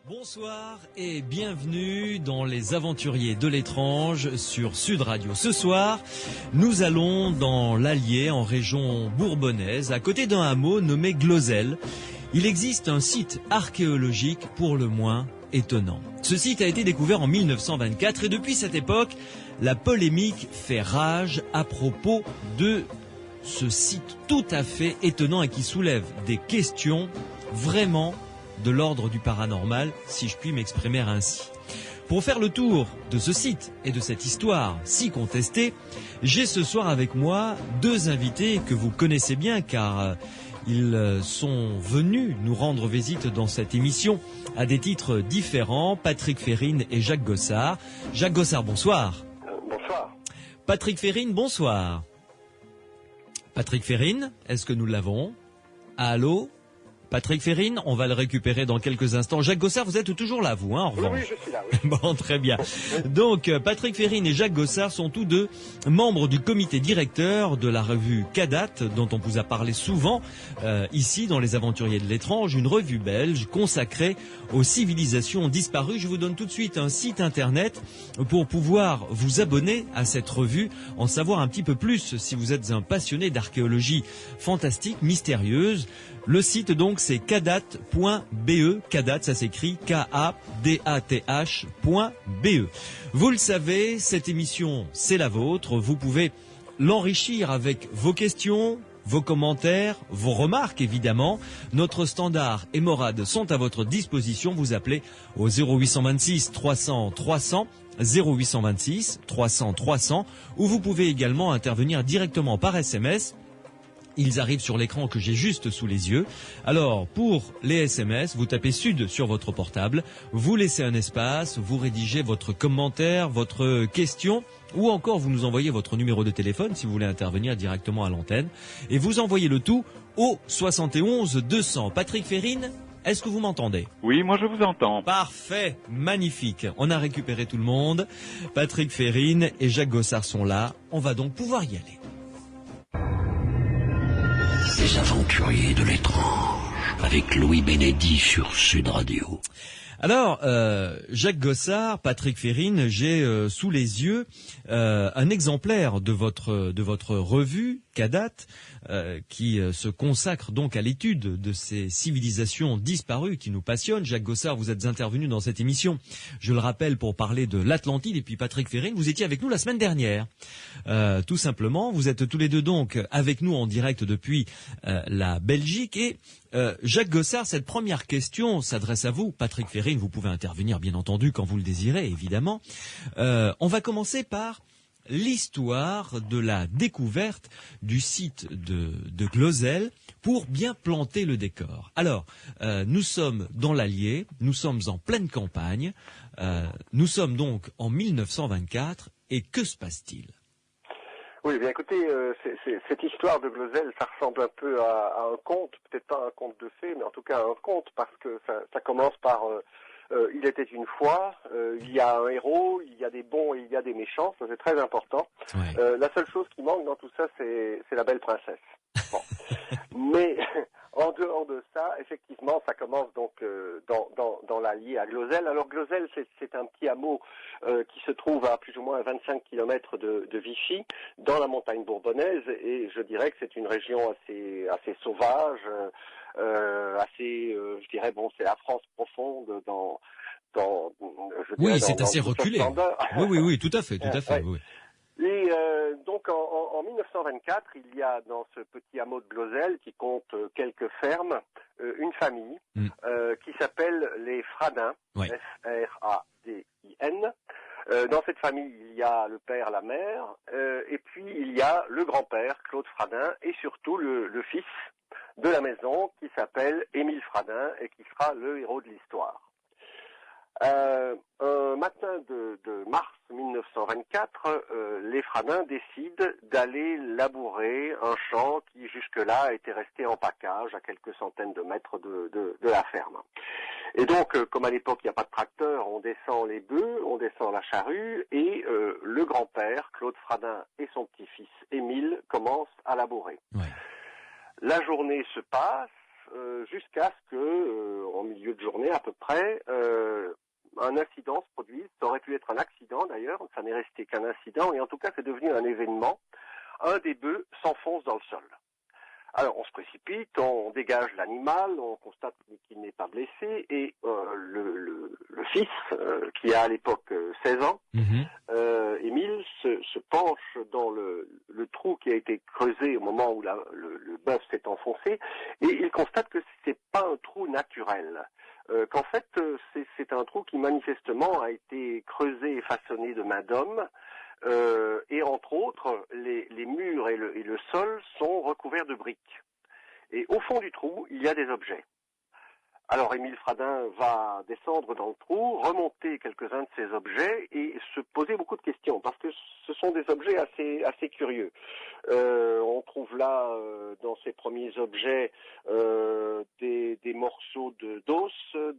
Bonsoir et bienvenue dans Les Aventuriers de l'étrange sur Sud Radio. Ce soir, nous allons dans l'Allier, en région bourbonnaise, à côté d'un hameau nommé Glozelle. Il existe un site archéologique pour le moins étonnant. Ce site a été découvert en 1924 et depuis cette époque, la polémique fait rage à propos de ce site tout à fait étonnant et qui soulève des questions vraiment de l'ordre du paranormal, si je puis m'exprimer ainsi. Pour faire le tour de ce site et de cette histoire si contestée, j'ai ce soir avec moi deux invités que vous connaissez bien car ils sont venus nous rendre visite dans cette émission à des titres différents, Patrick Férine et Jacques Gossard. Jacques Gossard, bonsoir. Bonsoir. Patrick Férine, bonsoir. Patrick Férine, est-ce que nous l'avons? Allô? Patrick Férine, on va le récupérer dans quelques instants. Jacques Gossard, vous êtes toujours là, vous, en revanche. Oui, je suis là. Oui. Bon, très bien. Donc, Patrick Férine et Jacques Gossard sont tous deux membres du comité directeur de la revue Cadat, dont on vous a parlé souvent ici dans Les Aventuriers de l'étrange, une revue belge consacrée aux civilisations disparues. Je vous donne tout de suite un site internet pour pouvoir vous abonner à cette revue, en savoir un petit peu plus si vous êtes un passionné d'archéologie fantastique, mystérieuse. Le site donc c'est cadat.be, Cadat ça s'écrit K-A-D-A-T-H.be. Vous le savez, cette émission c'est la vôtre, vous pouvez l'enrichir avec vos questions, vos commentaires, vos remarques évidemment. Notre standard et Morad sont à votre disposition, vous appelez au 0826 300 300, 0826 300 300, ou vous pouvez également intervenir directement par SMS. Ils arrivent sur l'écran que j'ai juste sous les yeux. Alors, pour les SMS, vous tapez Sud sur votre portable, vous laissez un espace, vous rédigez votre commentaire, votre question, ou encore vous nous envoyez votre numéro de téléphone si vous voulez intervenir directement à l'antenne, et vous envoyez le tout au 71 200. Patrick Férine, est-ce que vous m'entendez? Oui, moi je vous entends. Parfait, magnifique. On a récupéré tout le monde. Patrick Férine et Jacques Gossard sont là. On va donc pouvoir y aller. Les Aventuriers de l'étrange, avec Louis Bénédit sur Sud Radio. Alors, Jacques Gossard, Patrick Férine, j'ai sous les yeux un exemplaire de votre revue Cadat, qui se consacre donc à l'étude de ces civilisations disparues qui nous passionnent. Jacques Gossard, vous êtes intervenu dans cette émission, je le rappelle, pour parler de l'Atlantide, et puis Patrick Férine, vous étiez avec nous la semaine dernière. Tout simplement, vous êtes tous les deux donc avec nous en direct depuis la Belgique, et Jacques Gossard, cette première question s'adresse à vous. Patrick Férine, vous pouvez intervenir bien entendu quand vous le désirez, évidemment. On va commencer par l'histoire de la découverte du site de Glozelle pour bien planter le décor. Alors, nous sommes dans l'Allier, nous sommes en pleine campagne, nous sommes donc en 1924, et que se passe-t-il? Oui, bien écoutez, cette histoire de Glozelle, ça ressemble un peu à un conte, peut-être pas un conte de fées, mais en tout cas un conte, parce que ça commence par il était une fois, il y a un héros, il y a des bons et il y a des méchants, ça c'est très important. Ouais. La seule chose qui manque dans tout ça, c'est la belle princesse. Bon. Mais en dehors de ça, effectivement, ça commence donc dans l'Allier à Glozelle. Alors Glozelle, c'est un petit hameau qui se trouve à plus ou moins 25 km de Vichy, dans la montagne bourbonnaise, et je dirais que c'est une région assez sauvage, je dirais, bon, c'est la France profonde Oui, c'est assez reculé. Oui, tout à fait, Ouais. oui. Et donc en 1924, il y a dans ce petit hameau de Glozelle, qui compte quelques fermes, une famille qui s'appelle les Fradin, Ouais. F-R-A-D-I-N. Dans cette famille, il y a le père, la mère, et puis il y a le grand-père, Claude Fradin, et surtout le fils de la maison qui s'appelle Émile Fradin et qui sera le héros de l'histoire. Un matin de mars 1924, les Fradins décident d'aller labourer un champ qui jusque-là était resté en pacage à quelques centaines de mètres de la ferme. Et donc, comme à l'époque il n'y a pas de tracteur, on descend les bœufs, on descend la charrue, et le grand-père, Claude Fradin, et son petit-fils Émile commencent à labourer. Ouais. La journée se passe, jusqu'à ce que, en milieu de journée à peu près, un incident se produise. Ça aurait pu être un accident d'ailleurs, ça n'est resté qu'un incident, et en tout cas c'est devenu un événement. Un des bœufs s'enfonce dans le sol. Alors on se précipite, on dégage l'animal, on constate qu'il n'est pas blessé, et le fils, qui a à l'époque 16 ans, Émile, se penche dans le trou qui a été creusé au moment où le bœuf s'est enfoncé, et il constate que c'est pas un trou naturel. Qu'en fait, c'est un trou qui manifestement a été creusé et façonné de main d'homme, et entre autres, les murs et le sol sont recouverts de briques. Et au fond du trou, il y a des objets. Alors Émile Fradin va descendre dans le trou, remonter quelques-uns de ces objets et se poser beaucoup de questions, parce que ce sont des objets assez curieux. On trouve là, dans ces premiers objets, des morceaux d'os,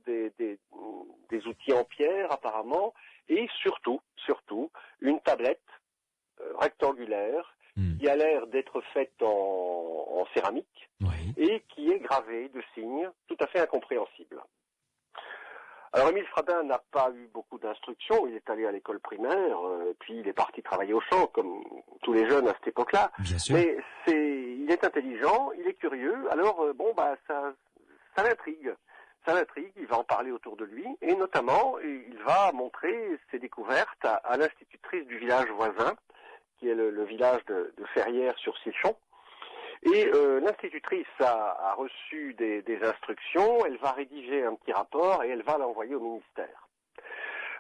des outils en pierre apparemment, et surtout, une tablette rectangulaire qui a l'air d'être faite en céramique, et qui est gravée de signes tout à fait incompréhensibles. Alors Émile Fradin n'a pas eu beaucoup d'instructions, il est allé à l'école primaire, puis il est parti travailler au champ, comme tous les jeunes à cette époque-là. Mais il est intelligent, il est curieux, alors ça l'intrigue. Ça l'intrigue, il va en parler autour de lui, et notamment, il va montrer ses découvertes à l'institutrice du village voisin, qui est le village de Ferrières-sur-Sichon. Et l'institutrice a reçu des instructions, elle va rédiger un petit rapport et elle va l'envoyer au ministère.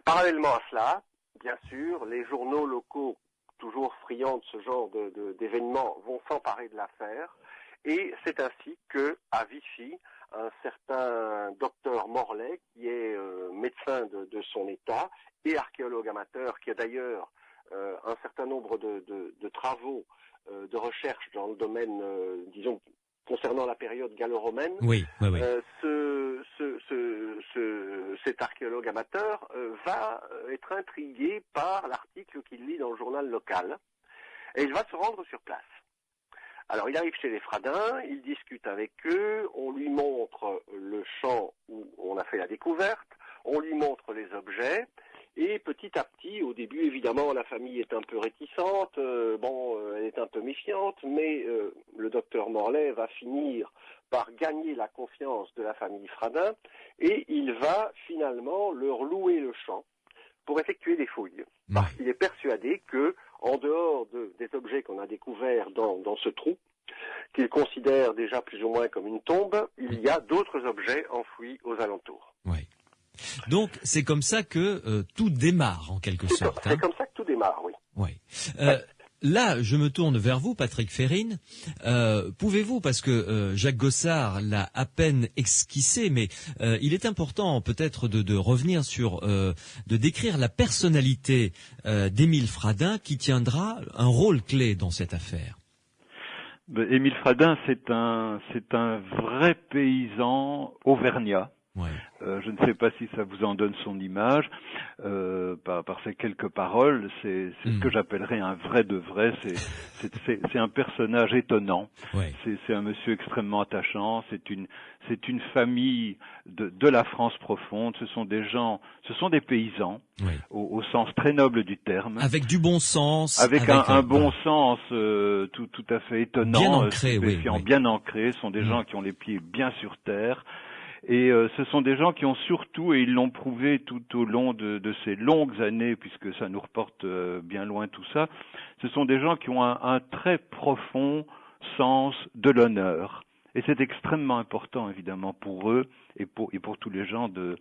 Parallèlement à cela, bien sûr, les journaux locaux, toujours friands de ce genre d'événements, vont s'emparer de l'affaire. Et c'est ainsi que, à Vichy, un certain docteur Morlaix, qui est médecin de son état et archéologue amateur, qui a d'ailleurs un certain nombre de travaux de recherche dans le domaine, disons, concernant la période gallo-romaine, cet archéologue amateur va être intrigué par l'article qu'il lit dans le journal local, et il va se rendre sur place. Alors il arrive chez les Fradins, il discute avec eux, on lui montre le champ où on a fait la découverte, on lui montre les objets, et petit à petit, au début évidemment la famille est un peu réticente, elle est un peu méfiante, mais le docteur Morlaix va finir par gagner la confiance de la famille Fradin, et il va finalement leur louer le champ pour effectuer des fouilles. Parce qu'il est persuadé que, en dehors des objets qu'on a découverts dans ce trou, qu'il considère déjà plus ou moins comme une tombe, il y a d'autres objets enfouis aux alentours. Donc c'est comme ça que tout démarre en quelque sorte. C'est comme ça que tout démarre, oui. Là, je me tourne vers vous, Patrick Férine. Pouvez-vous, parce que Jacques Gossard l'a à peine esquissé, mais il est important peut-être de revenir sur, de décrire la personnalité d'Émile Fradin qui tiendra un rôle clé dans cette affaire. Émile Fradin, c'est un vrai paysan auvergnat. Je ne sais pas si ça vous en donne son image, par ces quelques paroles, c'est ce que j'appellerais un vrai de vrai, c'est un personnage étonnant, c'est un monsieur extrêmement attachant, c'est une famille de la France profonde, ce sont des paysans, au sens très noble du terme. Avec du bon sens. Avec un bon sens tout à fait étonnant, bien ancré, bien ancré, ce sont des gens qui ont les pieds bien sur terre. Et ce sont des gens qui ont surtout, et ils l'ont prouvé tout au long de ces longues années, puisque ça nous reporte bien loin tout ça, ce sont des gens qui ont un très profond sens de l'honneur. Et c'est extrêmement important, évidemment, pour eux et pour tous les gens de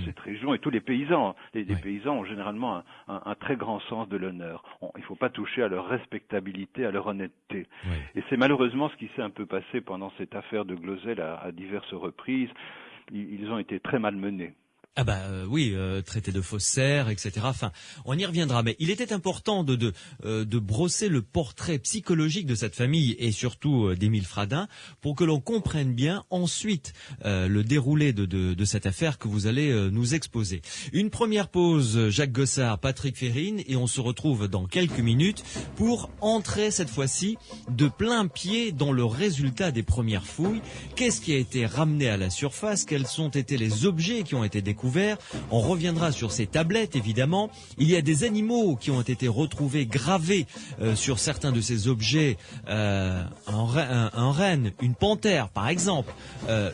cette région et tous les paysans. Les paysans ont généralement un très grand sens de l'honneur. Il ne faut pas toucher à leur respectabilité, à leur honnêteté. Et c'est malheureusement ce qui s'est un peu passé pendant cette affaire de Glosel à diverses reprises. Ils ont été très malmenés. Ah oui, traité de faussaire, etc. Enfin, on y reviendra. Mais il était important de brosser le portrait psychologique de cette famille et surtout d'Émile Fradin pour que l'on comprenne bien ensuite le déroulé de cette affaire que vous allez nous exposer. Une première pause, Jacques Gossard, Patrick Férine, et on se retrouve dans quelques minutes pour entrer cette fois-ci de plein pied dans le résultat des premières fouilles. Qu'est-ce qui a été ramené à la surface? Quels ont été les objets qui ont été découverts? On reviendra sur ces tablettes, évidemment. Il y a des animaux qui ont été retrouvés gravés sur certains de ces objets. Un renne, une panthère, par exemple.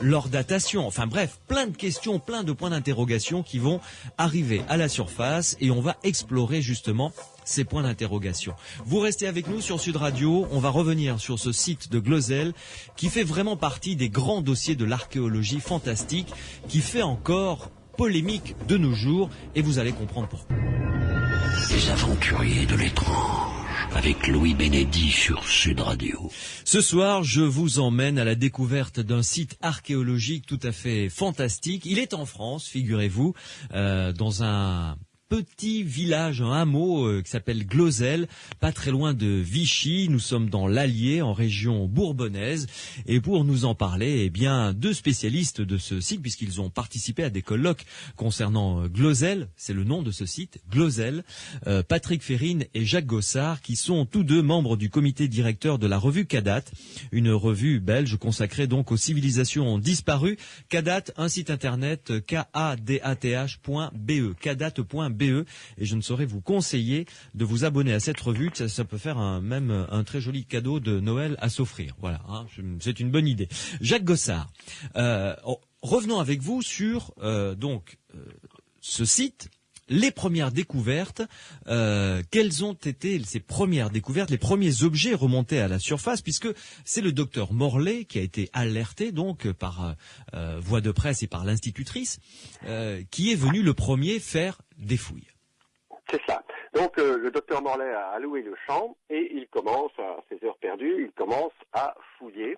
Leur datation. Enfin bref, plein de questions, plein de points d'interrogation qui vont arriver à la surface et on va explorer justement ces points d'interrogation. Vous restez avec nous sur Sud Radio, on va revenir sur ce site de Glozell qui fait vraiment partie des grands dossiers de l'archéologie fantastique, qui fait encore polémique de nos jours, et vous allez comprendre pourquoi. Les aventuriers de l'étrange, avec Louis Bénédy sur Sud Radio. Ce soir, je vous emmène à la découverte d'un site archéologique tout à fait fantastique. Il est en France, figurez-vous, dans un petit village, un hameau qui s'appelle Glozell, pas très loin de Vichy. Nous sommes dans l'Allier, en région bourbonnaise. Et pour nous en parler, deux spécialistes de ce site, puisqu'ils ont participé à des colloques concernant Glozell, c'est le nom de ce site, Glozell, Patrick Férine et Jacques Gossard, qui sont tous deux membres du comité directeur de la revue Kadat, une revue belge consacrée donc aux civilisations disparues. Kadat, un site internet, kadath.be, kadat.be. Et je ne saurais vous conseiller de vous abonner à cette revue. Ça peut faire même un très joli cadeau de Noël à s'offrir. Voilà, c'est une bonne idée. Jacques Gossard, revenons avec vous sur ce site. Les premières découvertes, quelles ont été ces premières découvertes, les premiers objets remontés à la surface, puisque c'est le docteur Morlet qui a été alerté donc par voie de presse et par l'institutrice, qui est venu le premier faire des fouilles. C'est ça. Donc le docteur Morlet a loué le champ et il commence, à ses heures perdues, il commence à fouiller.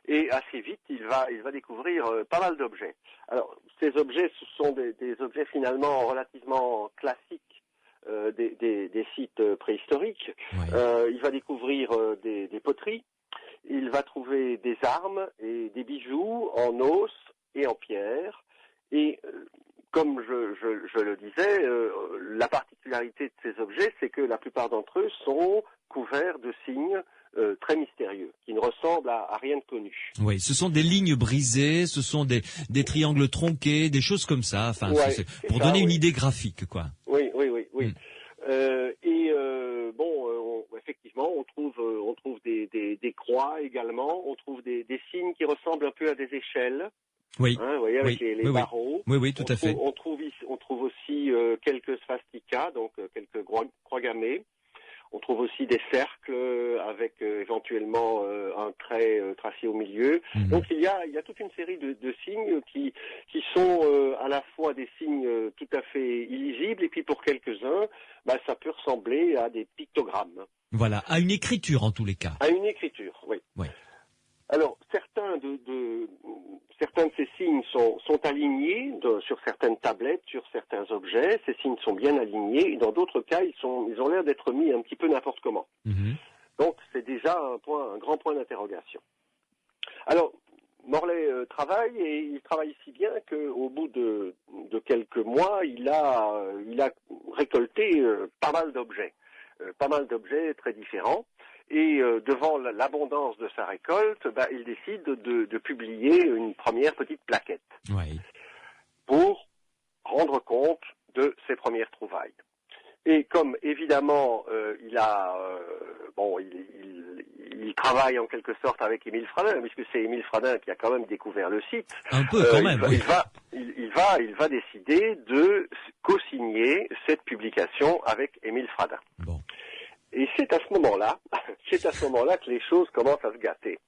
Et assez vite, il va découvrir pas mal d'objets. Alors, ces objets, ce sont des objets finalement relativement classiques des sites préhistoriques. Oui. Il va découvrir des poteries. Il va trouver des armes et des bijoux en os et en pierre. Et comme je le disais, la particularité de ces objets, c'est que la plupart d'entre eux sont couverts de signes très mystérieux, qui ne ressemblent à rien de connu. Oui, ce sont des lignes brisées, ce sont des triangles tronqués, des choses comme ça. Enfin, Ouais, c'est pour donner une idée graphique, quoi. Oui. Mm. Effectivement, on trouve des croix également. On trouve des signes qui ressemblent un peu à des échelles. Oui. Vous voyez, avec les barreaux. Oui, tout à fait. On trouve aussi quelques swastikas, donc quelques croix gammées. On trouve aussi des cercles avec éventuellement un trait tracé au milieu. Mmh. Donc il y a toute une série de signes qui sont à la fois des signes tout à fait illisibles et puis pour quelques-uns, ça peut ressembler à des pictogrammes. Voilà, à une écriture en tous les cas. À une écriture, oui. Oui. Alors certains de ces signes sont alignés sur certaines tablettes, sur certains objets. Ces signes sont bien alignés. Et dans d'autres cas, ils ont l'air d'être mis un petit peu n'importe comment. Mmh. Donc c'est déjà un grand point d'interrogation. Alors Morlet travaille et il travaille si bien qu'au bout de quelques mois, il a récolté pas mal d'objets très différents. Et devant l'abondance de sa récolte, il décide de publier une première petite plaquette pour rendre compte de ses premières trouvailles. Et comme évidemment il travaille en quelque sorte avec Émile Fradin, puisque c'est Émile Fradin qui a quand même découvert le site. Un peu quand même. Il va décider de co-signer cette publication avec Émile Fradin. Bon. Et c'est à ce moment-là que les choses commencent à se gâter.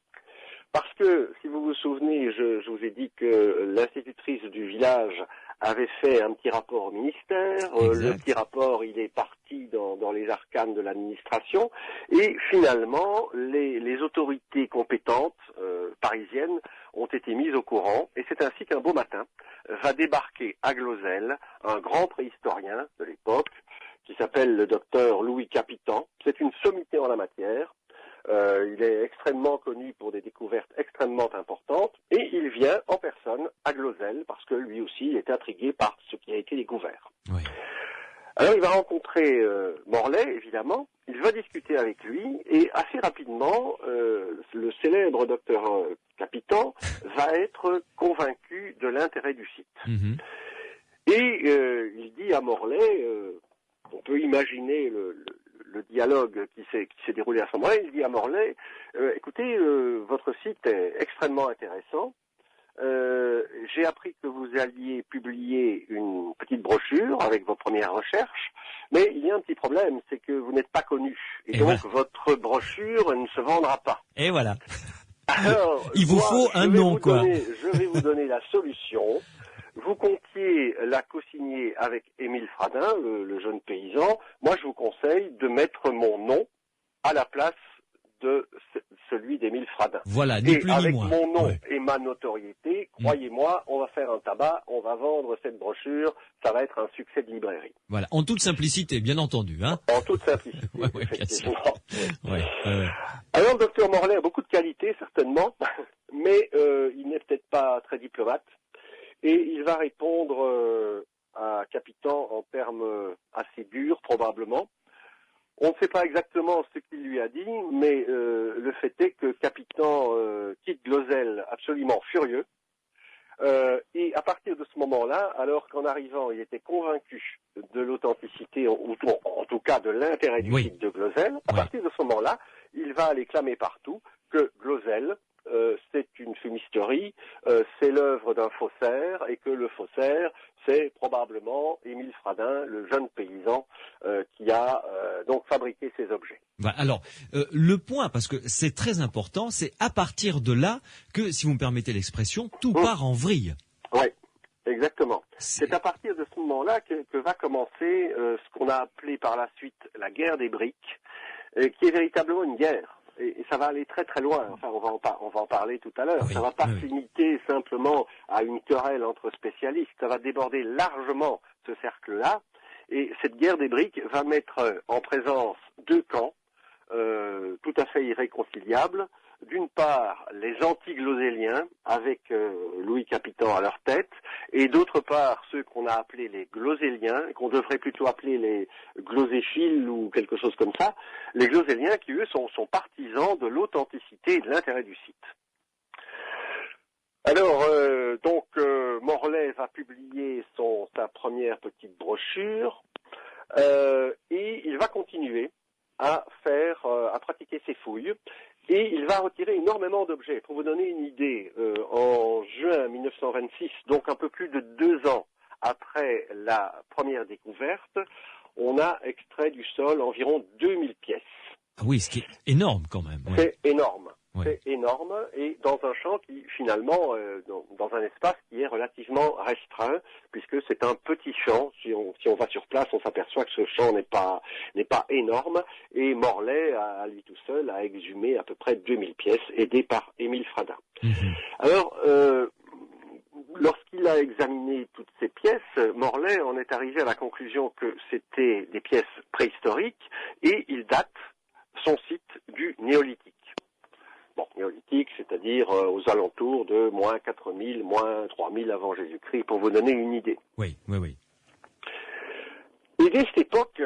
Parce que, si vous vous souvenez, je vous ai dit que l'institutrice du village avait fait un petit rapport au ministère. Le petit rapport, il est parti dans les arcanes de l'administration. Et finalement, les autorités compétentes parisiennes ont été mises au courant. Et c'est ainsi qu'un beau matin, va débarquer à Glozelle un grand préhistorien de l'époque qui s'appelle le docteur Louis Capitan. C'est une sommité en la matière. Il est extrêmement connu pour des découvertes extrêmement importantes et il vient en personne à Glozelle parce que lui aussi il est intrigué par ce qui a été découvert. Oui. Alors il va rencontrer Morlaix, évidemment, il va discuter avec lui et assez rapidement, le célèbre docteur Capitan va être convaincu de l'intérêt du site. Mhm. Et il dit à Morlaix, on peut imaginer le dialogue qui s'est déroulé à ce moment-là, il dit à Morlaix, écoutez, votre site est extrêmement intéressant. J'ai appris que vous alliez publier une petite brochure avec vos premières recherches, mais il y a un petit problème, c'est que vous n'êtes pas connu. Et donc, votre brochure ne se vendra pas. Et voilà. Alors, il vous faut un nom, quoi. Je vais vous donner la solution. Vous comptiez la co-signer avec Émile Fradin, le jeune paysan. Moi, je vous conseille de mettre mon nom à la place de celui d'Émile Fradin. Voilà, ni plus ni moins. Avec mon nom et ma notoriété, croyez-moi, on va faire un tabac, on va vendre cette brochure, ça va être un succès de librairie. Voilà, en toute simplicité, bien entendu, hein. En toute simplicité, effectivement. Alors, le docteur Morlaix a beaucoup de qualités, certainement, mais il n'est peut-être pas très diplomate, et il va répondre à Capitan en termes assez durs, probablement. On ne sait pas exactement ce qu'il lui a dit, mais le fait est que Capitan quitte Glozelle absolument furieux. Et à partir de ce moment-là, alors qu'en arrivant, il était convaincu de l'authenticité, ou en tout cas de l'intérêt du site de Glozelle, à partir de ce moment-là, il va aller clamer partout que Glozelle, c'est une fumisterie, c'est l'œuvre d'un faussaire, et que le faussaire, c'est probablement Émile Fradin, le jeune paysan, qui a donc fabriqué ces objets. Alors, le point, parce que c'est très important, c'est à partir de là que, si vous me permettez l'expression, tout part en vrille. Oui, exactement. C'est à partir de ce moment-là que va commencer ce qu'on a appelé par la suite la guerre des briques, qui est véritablement une guerre. Et ça va aller très très loin. Enfin, on va en parler tout à l'heure. Ça va pas se limiter simplement à une querelle entre spécialistes. Ça va déborder largement ce cercle-là. Et cette guerre des briques va mettre en présence deux camps tout à fait irréconciliables. D'une part, les anti-glozéliens, avec Louis Capitan à leur tête, et d'autre part, ceux qu'on a appelés les glozéliens, qu'on devrait plutôt appeler les glozéphiles ou quelque chose comme ça, les glozéliens qui, eux, sont partisans de l'authenticité et de l'intérêt du site. Alors, Morlaix va publier sa première petite brochure, et il va continuer à pratiquer ses fouilles. Et il va retirer énormément d'objets. Pour vous donner une idée, en juin 1926, donc un peu plus de 2 ans après la première découverte, on a extrait du sol environ 2000 pièces. Ah oui, ce qui est énorme quand même. Ouais. C'est énorme. Ouais. C'est énorme, et dans un champ qui, finalement, dans un espace qui est relativement restreint, puisque c'est un petit champ. Si on va sur place, on s'aperçoit que ce champ n'est pas énorme, et Morlaix, à lui tout seul, a exhumé à peu près 2000 pièces, aidé par Émile Fradin. Mm-hmm. Alors, lorsqu'il a examiné toutes ces pièces, Morlaix en est arrivé à la conclusion que c'était des pièces préhistoriques, et il date son site du néolithique. Bon, néolithique, c'est-à-dire aux alentours de moins 4000, moins 3000 avant Jésus-Christ, pour vous donner une idée. Oui. Et dès cette époque,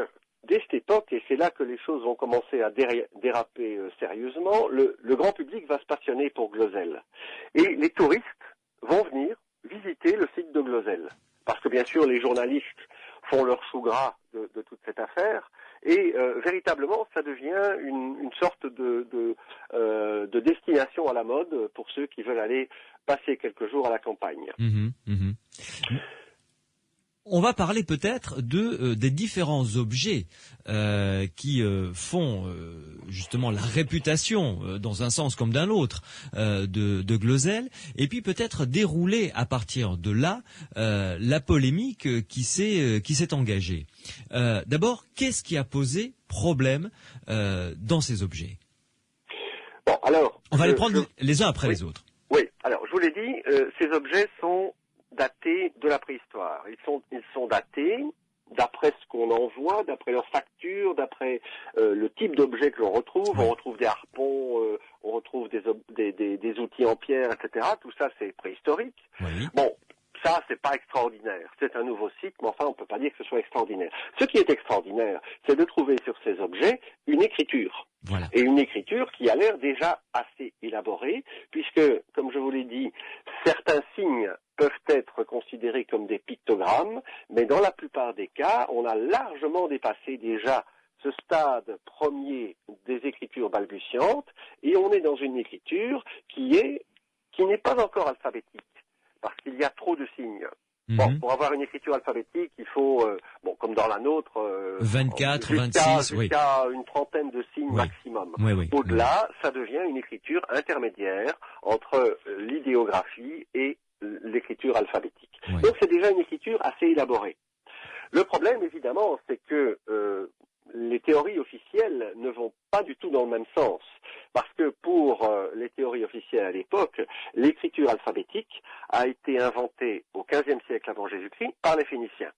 et c'est là que les choses vont commencer à déraper sérieusement, le grand public va se passionner pour Glozelle. Et les touristes vont venir visiter le site de Glozelle. Parce que bien sûr, les journalistes font leur chou gras de toute cette affaire, et véritablement, ça devient une sorte de destination à la mode pour ceux qui veulent aller passer quelques jours à la campagne. On va parler peut-être des différents objets qui font justement la réputation, dans un sens comme d'un autre, de Glozelle, et puis peut-être dérouler à partir de là la polémique qui s'est engagée. D'abord, qu'est-ce qui a posé problème dans ces objets? Bon, alors, on va les prendre les uns après les autres. Oui, alors je vous l'ai dit, ces objets sont datés de la préhistoire. Ils sont datés d'après ce qu'on en voit, d'après leurs factures, d'après le type d'objet que l'on retrouve. On retrouve des harpons, on retrouve des outils en pierre, etc. Tout ça, c'est préhistorique. Oui. Bon, ça, c'est pas extraordinaire. C'est un nouveau site, mais enfin, on peut pas dire que ce soit extraordinaire. Ce qui est extraordinaire, c'est de trouver sur ces objets une écriture. Voilà. Et une écriture qui a l'air déjà assez élaborée, puisque, comme je vous l'ai dit, certains signes peuvent être considérés comme des pictogrammes, mais dans la plupart des cas, on a largement dépassé déjà ce stade premier des écritures balbutiantes, et on est dans une écriture qui n'est pas encore alphabétique, parce qu'il y a trop de signes. Bon, pour avoir une écriture alphabétique, il faut, comme dans la nôtre, 24, jusqu'à 26, oui. une trentaine de signes maximum. Oui. Au-delà, ça devient une écriture intermédiaire entre l'idéographie et l'écriture alphabétique. Oui. Donc c'est déjà une écriture assez élaborée. Le problème, évidemment, c'est que les théories officielles ne vont pas du tout dans le même sens. Parce que pour les théories officielles à l'époque, l'écriture alphabétique a été inventée au XVe siècle avant Jésus-Christ par les Phéniciens.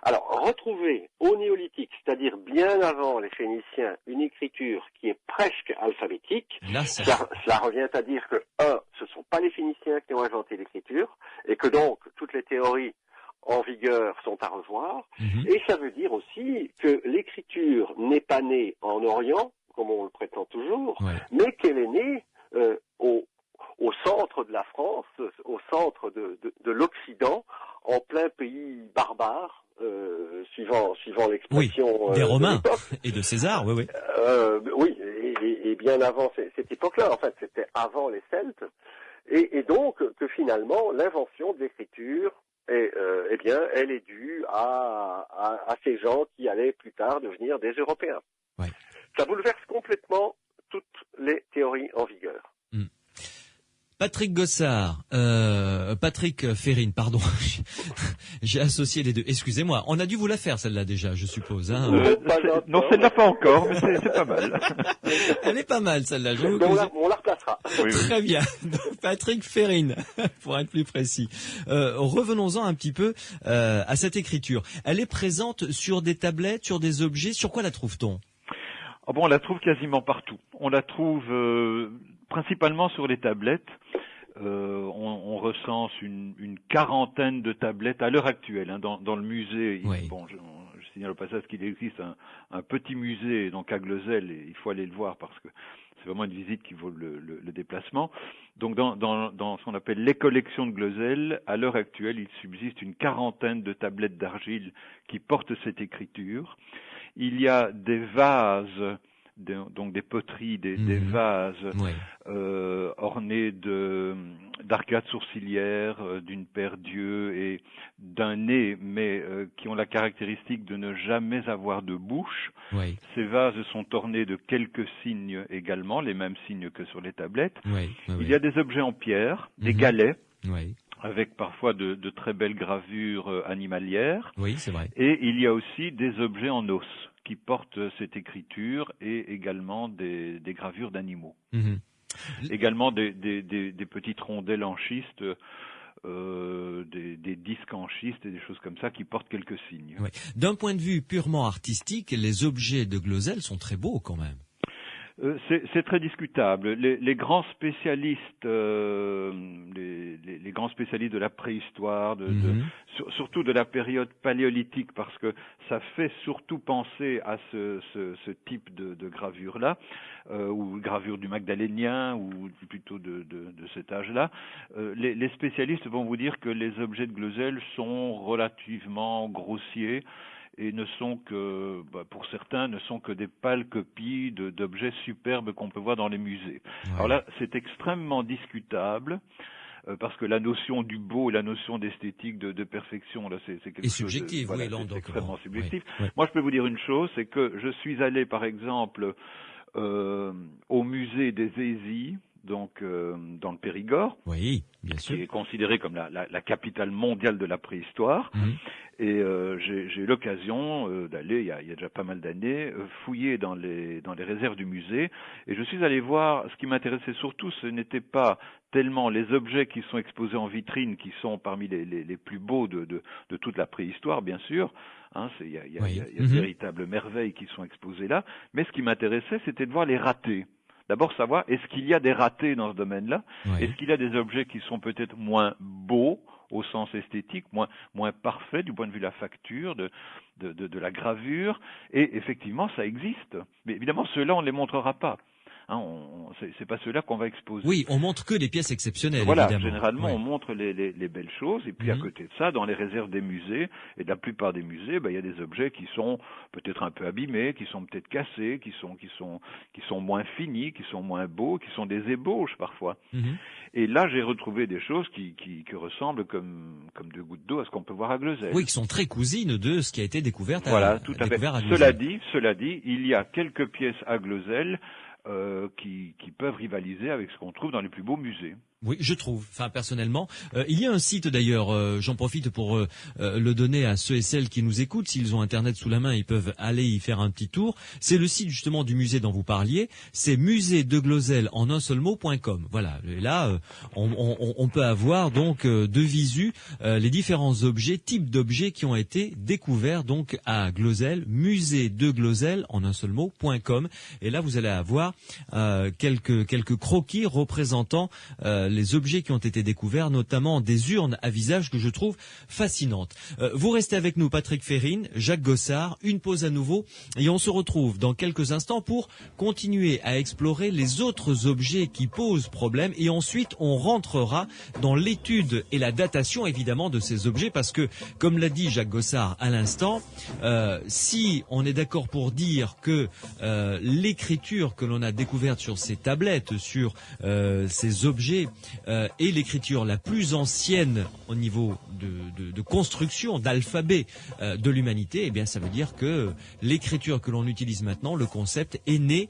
Alors, retrouver au néolithique, c'est-à-dire bien avant les Phéniciens, une écriture qui est presque alphabétique, cela revient à dire que, ce ne sont pas les Phéniciens qui ont inventé l'écriture, et que donc toutes les théories en vigueur sont à revoir, et ça veut dire aussi que l'écriture n'est pas née en Orient, comme on le prétend toujours, mais qu'elle est née au centre de la France, au centre de l'Occident, en plein pays barbare, suivant l'expression des Romains de l'époque. Et de César, oui. Oui, et bien avant cette époque-là, en fait, c'était avant les Celtes, et donc que finalement l'invention de l'écriture, elle est due à ces gens qui allaient plus tard devenir des Européens. Ouais. Ça bouleverse complètement toutes les théories en vigueur. Patrick Gossard, Patrick Férine, pardon, j'ai associé les deux. Excusez-moi, on a dû vous la faire celle-là déjà, je suppose. Hein. Non, celle-là pas encore, mais c'est pas mal. Elle est pas mal celle-là. On la replacera. Oui. Très bien. Donc, Patrick Férine, pour être plus précis. Revenons-en un petit peu à cette écriture. Elle est présente sur des tablettes, sur des objets. Sur quoi la trouve-t-on ? On la trouve quasiment partout. On la trouve principalement sur les tablettes. On recense une quarantaine de tablettes à l'heure actuelle dans le musée. Oui. Je signale au passage qu'il existe un petit musée donc à Glozelle, et il faut aller le voir parce que c'est vraiment une visite qui vaut le déplacement. Donc dans ce qu'on appelle les collections de Glozelle, à l'heure actuelle, il subsiste une quarantaine de tablettes d'argile qui portent cette écriture. Il y a des vases, donc des poteries, des vases ornés d'arcades sourcilières, d'une paire d'yeux et d'un nez, mais qui ont la caractéristique de ne jamais avoir de bouche. Oui. Ces vases sont ornés de quelques signes également, les mêmes signes que sur les tablettes. Il y a des objets en pierre, des galets. Avec parfois de très belles gravures animalières. Oui, c'est vrai. Et il y a aussi des objets en os qui portent cette écriture et également des gravures d'animaux. Également des petites rondelles en schiste, des disques en schiste et des choses comme ça qui portent quelques signes. Oui. D'un point de vue purement artistique, les objets de Glozelle sont très beaux quand même. C'est très discutable. Les grands spécialistes, les grands spécialistes de la préhistoire, surtout de la période paléolithique, parce que ça fait surtout penser à ce type de gravure-là, ou gravure du Magdalénien, ou plutôt de cet âge-là. Les spécialistes vont vous dire que les objets de Glozelle sont relativement grossiers, et ne sont que, pour certains, ne sont que des pâles copies d'objets superbes qu'on peut voir dans les musées. Ouais. Alors là, c'est extrêmement discutable, parce que la notion du beau et la notion d'esthétique, de perfection, là, c'est quelque chose subjectif, c'est extrêmement subjectif. Oui. Moi, je peux vous dire une chose, c'est que je suis allé, par exemple, au musée des Hésies, donc dans le Périgord, oui, bien sûr, qui est considéré comme la capitale mondiale de la préhistoire. Et j'ai eu l'occasion d'aller, il y a déjà pas mal d'années, fouiller dans les réserves du musée. Et je suis allé voir, ce qui m'intéressait surtout, ce n'était pas tellement les objets qui sont exposés en vitrine, qui sont parmi les plus beaux de toute la préhistoire, bien sûr. Hein, il y a de véritables merveilles qui sont exposées là. Mais ce qui m'intéressait, c'était de voir les ratés. D'abord savoir, est-ce qu'il y a des ratés dans ce domaine-là? Est-ce qu'il y a des objets qui sont peut-être moins beaux au sens esthétique, moins parfaits du point de vue de la facture, de la gravure? Et effectivement, ça existe. Mais évidemment, ceux-là, on ne les montrera pas. Hein, c'est pas ceux-là qu'on va exposer. Oui, on montre que les pièces exceptionnelles, voilà, évidemment. Généralement, on montre les belles choses, et puis à côté de ça, dans les réserves des musées, et de la plupart des musées, il y a des objets qui sont peut-être un peu abîmés, qui sont peut-être cassés, qui sont moins finis, qui sont moins beaux, qui sont des ébauches parfois. Et là, j'ai retrouvé des choses qui ressemblent comme deux gouttes d'eau à ce qu'on peut voir à Glozelle. Oui, qui sont très cousines de ce qui a été découvert à voilà, tout à fait. Glozelle. Cela dit, il y a quelques pièces à Glozelle qui peuvent rivaliser avec ce qu'on trouve dans les plus beaux musées. Oui, je trouve. Enfin, personnellement, il y a un site d'ailleurs. J'en profite pour le donner à ceux et celles qui nous écoutent. S'ils ont Internet sous la main, ils peuvent aller y faire un petit tour. C'est le site justement du musée dont vous parliez. C'est musée-de-Glozelle en un seul mot.com. Voilà. Et là, on peut avoir donc de visu les différents objets, types d'objets qui ont été découverts donc à Glozelle. Musée-de-Glozelle en un seul mot.com. Et là, vous allez avoir quelques croquis représentant les objets qui ont été découverts, notamment des urnes à visage que je trouve fascinantes. Vous restez avec nous, Patrick Férine, Jacques Gossard, une pause à nouveau, et on se retrouve dans quelques instants pour continuer à explorer les autres objets qui posent problème, et ensuite on rentrera dans l'étude et la datation évidemment de ces objets, parce que, comme l'a dit Jacques Gossard à l'instant, si on est d'accord pour dire que l'écriture que l'on a découverte sur ces tablettes, sur ces objets, est l'écriture la plus ancienne au niveau de construction, d'alphabet de l'humanité, eh bien ça veut dire que l'écriture que l'on utilise maintenant, le concept, est né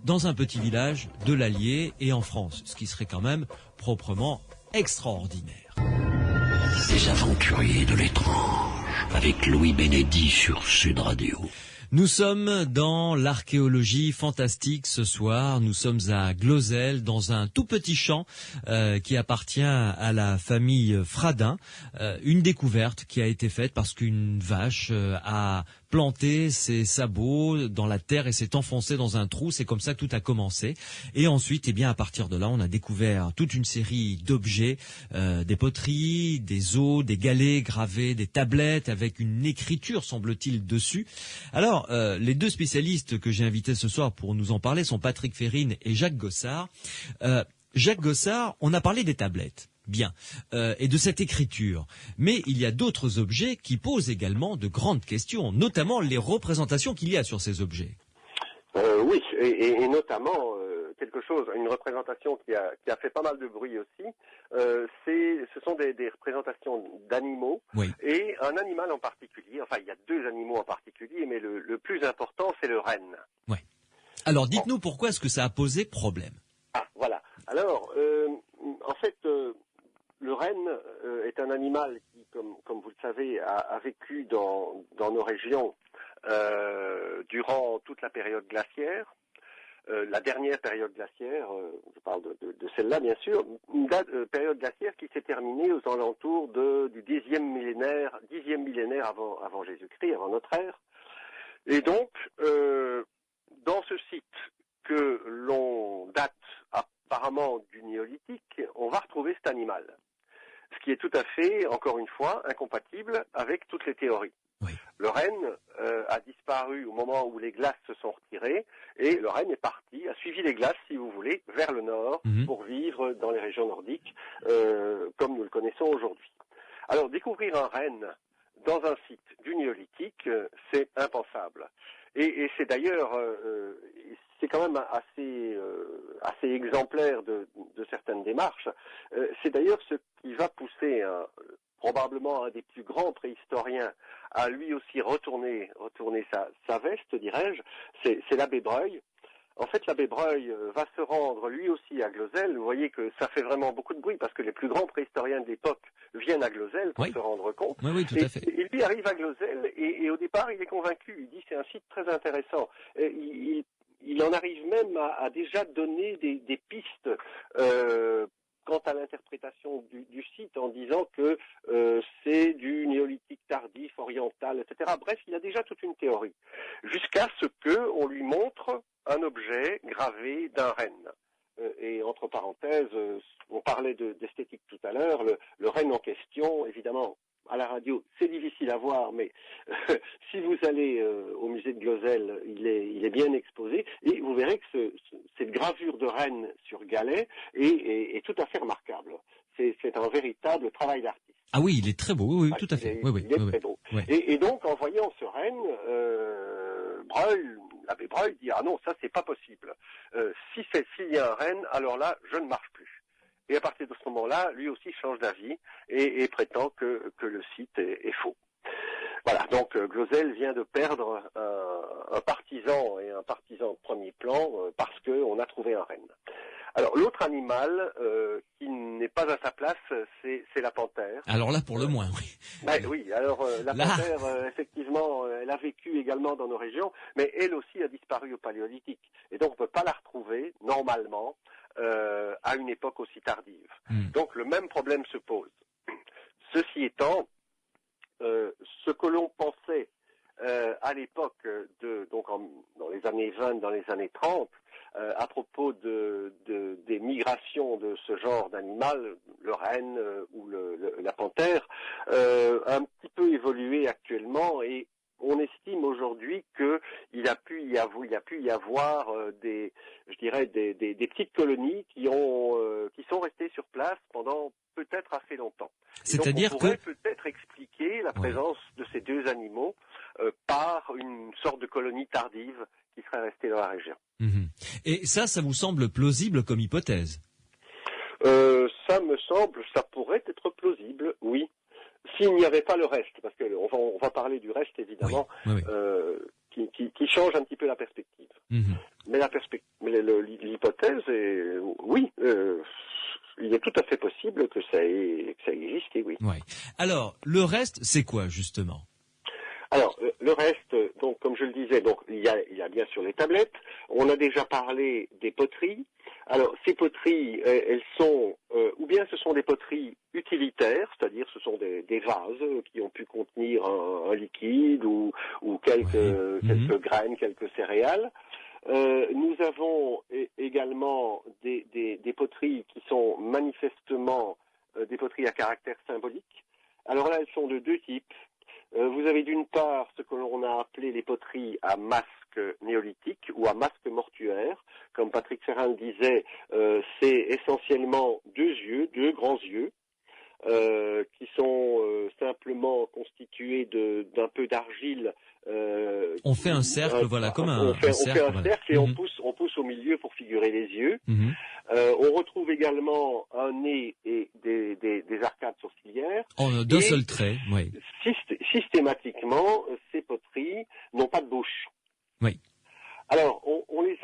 dans un petit village de l'Allier et en France, ce qui serait quand même proprement extraordinaire. Les aventuriers de l'étrange, avec Louis Bénédy sur Sud Radio. Nous sommes dans l'archéologie fantastique ce soir. Nous sommes à Glozelle, dans un tout petit champ qui appartient à la famille Fradin. Une découverte qui a été faite parce qu'une vache a planté ses sabots dans la terre et s'est enfoncée dans un trou. C'est comme ça que tout a commencé. Et ensuite, eh bien, à partir de là, on a découvert toute une série d'objets, des poteries, des os, des galets gravés, des tablettes avec une écriture, semble-t-il, dessus. Alors, les deux spécialistes que j'ai invités ce soir pour nous en parler sont Patrick Férine et Jacques Gossard. Jacques Gossard, on a parlé des tablettes. Bien, et de cette écriture. Mais il y a d'autres objets qui posent également de grandes questions, notamment les représentations qu'il y a sur ces objets. Oui, et notamment une représentation qui a fait pas mal de bruit aussi. Ce sont des représentations d'animaux, oui, et un animal en particulier. Enfin, il y a deux animaux en particulier, mais le plus important, c'est le renne. Oui. Alors, dites-nous pourquoi est-ce que ça a posé problème. Ah, voilà. Alors, en fait, le renne est un animal qui, comme vous le savez, a vécu dans nos régions durant toute la période glaciaire. La dernière période glaciaire, je parle de celle-là bien sûr, une période glaciaire qui s'est terminée aux alentours du 10e millénaire avant Jésus-Christ, avant notre ère. Et donc, dans ce site que l'on date apparemment du néolithique, on va retrouver cet animal. Ce qui est tout à fait, encore une fois, incompatible avec toutes les théories. Oui. Le renne a disparu au moment où les glaces se sont retirées, et le renne est parti, a suivi les glaces, si vous voulez, vers le nord, pour vivre dans les régions nordiques, comme nous le connaissons aujourd'hui. Alors, découvrir un renne dans un site du néolithique, c'est impensable. Et c'est d'ailleurs, c'est quand même assez exemplaire de certaines démarches. C'est d'ailleurs ce qui va pousser probablement un des plus grands préhistoriens à lui aussi retourner sa veste, dirais-je. C'est l'abbé Breuil. En fait, l'abbé Breuil va se rendre lui aussi à Glozelle. Vous voyez que ça fait vraiment beaucoup de bruit parce que les plus grands préhistoriens de l'époque viennent à Glozelle pour se rendre compte. Oui, tout à fait. Et lui arrive à Glozelle et au départ, il est convaincu. Il dit c'est un site très intéressant. Il en arrive même à déjà donner des pistes quant à l'interprétation du site en disant que c'est du néolithique tardif, oriental, etc. Bref, il a déjà toute une théorie. Jusqu'à ce qu'on lui montre un objet gravé d'un renne. Et entre parenthèses, on parlait d'esthétique tout à l'heure, le renne en question, évidemment, à la radio, c'est difficile à voir, mais si vous allez au musée de Glozelle, il est bien exposé, et vous verrez que cette gravure de renne sur galet est tout à fait remarquable. C'est un véritable travail d'artiste. Ah oui, il est très beau, oui, tout à fait. Il est très beau. Oui. Et donc, en voyant ce renne, l'abbé Breuil dit « Ah non, ça c'est pas possible. S'il y a un renne, alors là, je ne marche plus. » Et à partir de ce moment-là, lui aussi change d'avis et prétend que le site est faux. Voilà, donc Glozelle vient de perdre un partisan et un partisan de premier plan parce qu'on a trouvé un renne. Alors l'autre animal qui n'est pas à sa place, c'est la panthère. Alors là, pour le moins, oui. Ben, oui, alors la panthère, effectivement, elle a vécu également dans nos régions, mais elle aussi a disparu au Paléolithique. Et donc on ne peut pas la retrouver, normalement, à une époque aussi tardive. Donc le même problème se pose. Ceci étant, ce que l'on pensait à l'époque, dans les années 20, dans les années 30, à propos des migrations de ce genre d'animal, le renne ou la panthère, a un petit peu évolué actuellement et on estime aujourd'hui qu'il a pu y avoir des petites colonies qui sont restées sur place pendant peut-être assez longtemps. C'est-à-dire on pourrait peut-être expliquer la présence de ces deux animaux par une sorte de colonie tardive qui serait restée dans la région. Et ça vous semble plausible comme hypothèse? Ça pourrait être plausible, oui. S'il n'y avait pas le reste, parce qu'on va parler du reste évidemment, qui change un petit peu la perspective. Mais l'hypothèse est, oui, il est tout à fait possible que ça ait existé, oui. Alors, le reste, c'est quoi justement? Alors, le reste, donc comme je le disais, donc il y a bien sûr les tablettes. On a déjà parlé des poteries. Alors, ces poteries, elles sont, ou bien ce sont des poteries utilitaires, c'est-à-dire ce sont des vases qui ont pu contenir un liquide ou quelques graines, quelques céréales. Nous avons également des poteries qui sont manifestement des poteries à caractère symbolique. Alors là, elles sont de deux types. Vous avez d'une part ce que l'on a appelé les poteries à masque néolithique ou à masque mortuaire. Comme Patrick Ferrin le disait, c'est essentiellement deux grands yeux, qui sont simplement constitués d'un peu d'argile. On fait un cercle, comme un cercle. On fait un cercle et on pousse au milieu pour figurer les yeux. On retrouve également un nez et des arcades sourcilières. D'un seul trait, oui. Systématiquement, ces poteries n'ont pas de bouche. Oui. Alors, on les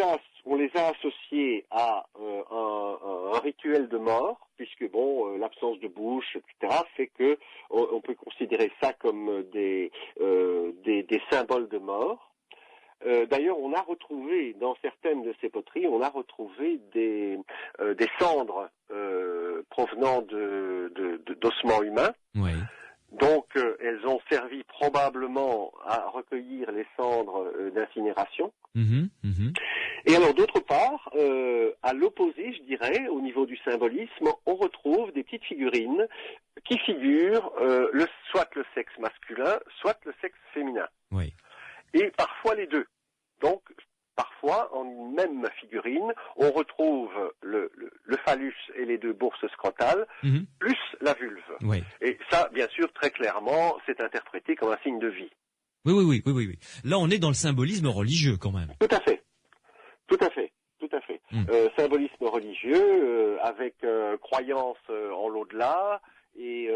a associés à un rituel de mort, puisque l'absence de bouche, etc., fait que on peut considérer ça comme des symboles de mort. D'ailleurs, on a retrouvé dans certaines de ces poteries, des cendres provenant d'ossements humains. Oui. Donc, elles ont servi probablement à recueillir les cendres d'incinération. Et alors, d'autre part, à l'opposé, je dirais, au niveau du symbolisme, on retrouve des petites figurines qui figurent soit le sexe masculin, soit le sexe féminin. Oui. Et parfois les deux. Donc, parfois, en une même figurine, on retrouve le phallus et les deux bourses scrotales, plus la vulve. Oui. Et ça, bien sûr, très clairement, c'est interprété comme un signe de vie. Oui. Là, on est dans le symbolisme religieux, quand même. Tout à fait. Symbolisme religieux, avec croyance en l'au-delà, et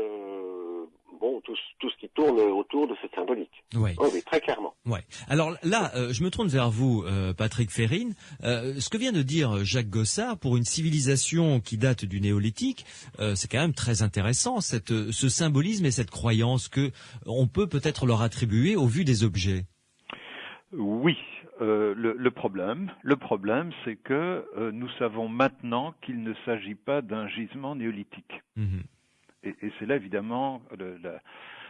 bon, tout ce qui tourne autour de cette symbolique. Ouais. Oh, oui, très clairement. Ouais. Alors là, je me tourne vers vous, Patrick Férine. Ce que vient de dire Jacques Gossard, pour une civilisation qui date du néolithique, c'est quand même très intéressant, ce symbolisme et cette croyance que on peut peut-être leur attribuer au vu des objets. Oui. Le problème, c'est que nous savons maintenant qu'il ne s'agit pas d'un gisement néolithique. Mmh. Et c'est là évidemment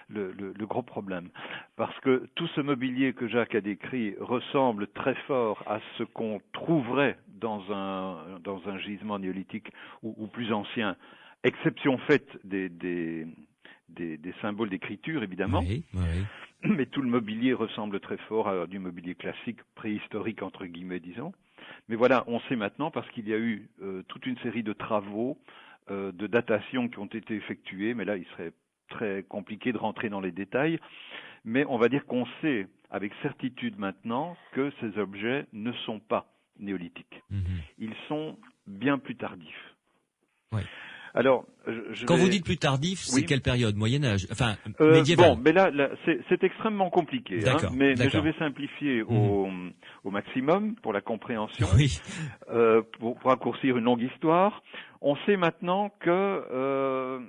le gros problème, parce que tout ce mobilier que Jacques a décrit ressemble très fort à ce qu'on trouverait dans un gisement néolithique ou plus ancien, exception faite des symboles d'écriture évidemment. Oui, oui. Mais tout le mobilier ressemble très fort à du mobilier classique, préhistorique entre guillemets, disons. Mais voilà, on sait maintenant parce qu'il y a eu toute une série de travaux, de datation qui ont été effectués, mais là il serait très compliqué de rentrer dans les détails. Mais on va dire qu'on sait avec certitude maintenant que ces objets ne sont pas néolithiques. Mmh. Ils sont bien plus tardifs. Ouais. Alors, quand vous dites plus tardif, c'est quelle période? Moyen-Âge, enfin médiéval. Bon, mais là c'est extrêmement compliqué. D'accord, mais je vais simplifier au maximum pour la compréhension. Oui. Pour raccourcir une longue histoire, on sait maintenant que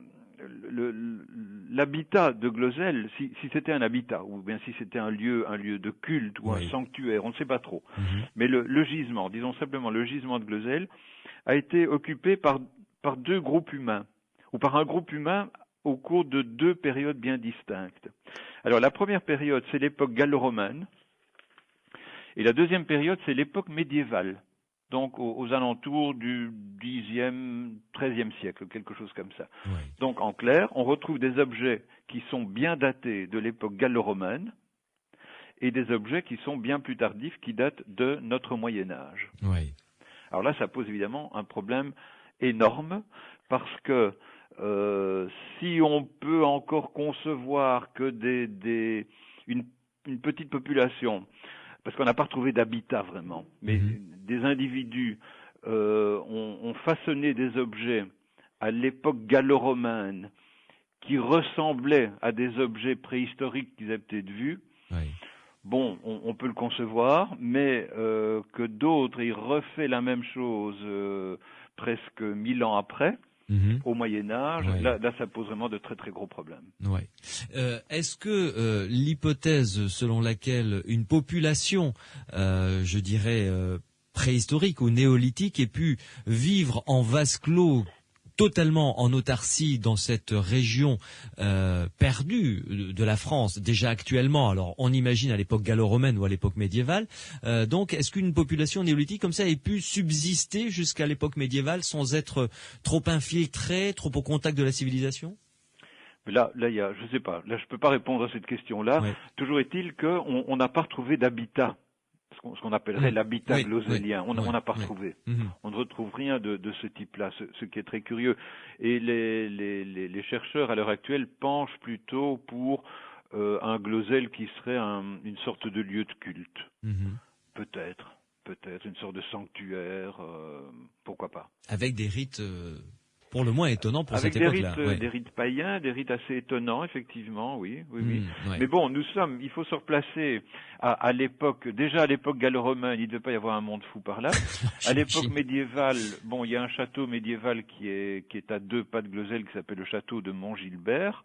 l'habitat de Glozelle, si c'était un habitat ou bien si c'était un lieu de culte ou un sanctuaire, on ne sait pas trop. Mais le gisement, disons simplement le gisement de Glozelle, a été occupé par deux groupes humains, ou par un groupe humain au cours de deux périodes bien distinctes. Alors la première période, c'est l'époque gallo-romaine, et la deuxième période, c'est l'époque médiévale, donc aux alentours du Xe, XIIIe siècle, quelque chose comme ça. Oui. Donc en clair, on retrouve des objets qui sont bien datés de l'époque gallo-romaine, et des objets qui sont bien plus tardifs, qui datent de notre Moyen-Âge. Oui. Alors là, ça pose évidemment un problème énorme, parce que si on peut encore concevoir que une petite population, parce qu'on n'a pas retrouvé d'habitat vraiment, mais des individus ont façonné des objets à l'époque gallo-romaine qui ressemblaient à des objets préhistoriques qu'ils avaient peut-être vus. Oui. Bon, on peut le concevoir, mais que d'autres aient refait la même chose presque 1000 ans après, au Moyen-Âge, là ça pose vraiment de très très gros problèmes. Ouais. Est-ce que l'hypothèse selon laquelle une population, je dirais, préhistorique ou néolithique ait pu vivre en vase clos totalement en autarcie dans cette région perdue de la France, déjà actuellement, alors on imagine à l'époque gallo-romaine ou à l'époque médiévale, donc est-ce qu'une population néolithique comme ça ait pu subsister jusqu'à l'époque médiévale sans être trop infiltrée, trop au contact de la civilisation? Là, il y a, je sais pas, là je peux pas répondre à cette question-là. Ouais. Toujours est-il qu'on n'a pas retrouvé d'habitat. Ce qu'on appellerait l'habitat glozélien. On n'a pas retrouvé. On ne retrouve rien de ce type-là, ce qui est très curieux. Et les chercheurs à l'heure actuelle penchent plutôt pour un Glozelle qui serait une sorte de lieu de culte. Peut-être une sorte de sanctuaire, pourquoi pas. Avec des rites pour le moins étonnant pour cette époque-là. Avec des rites païens, des rites assez étonnants, effectivement, oui. Mais bon, il faut se replacer à l'époque, déjà à l'époque gallo-romaine, il ne devait pas y avoir un monde fou par là. À l'époque médiévale, bon, il y a un château médiéval qui est à 2 pas de Glozelle, qui s'appelle le château de Montgilbert,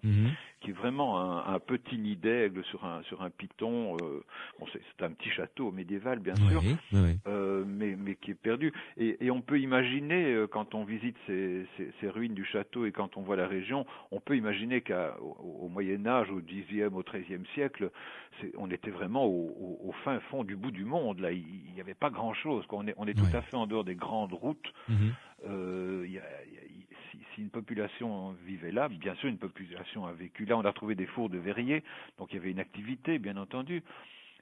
qui est vraiment un petit nid d'aigle sur un piton. Bon, c'est un petit château médiéval, bien sûr, mais qui est perdu. Et on peut imaginer, quand on visite ces ruines du château et quand on voit la région, on peut imaginer qu'au Moyen-Âge, au Xe, au XIIIe siècle, on était vraiment au fin fond du bout du monde. Là, il n'y avait pas grand-chose. On est tout à fait en dehors des grandes routes. Si une population vivait là, bien sûr, une population a vécu là. On a trouvé des fours de verriers, donc il y avait une activité, bien entendu.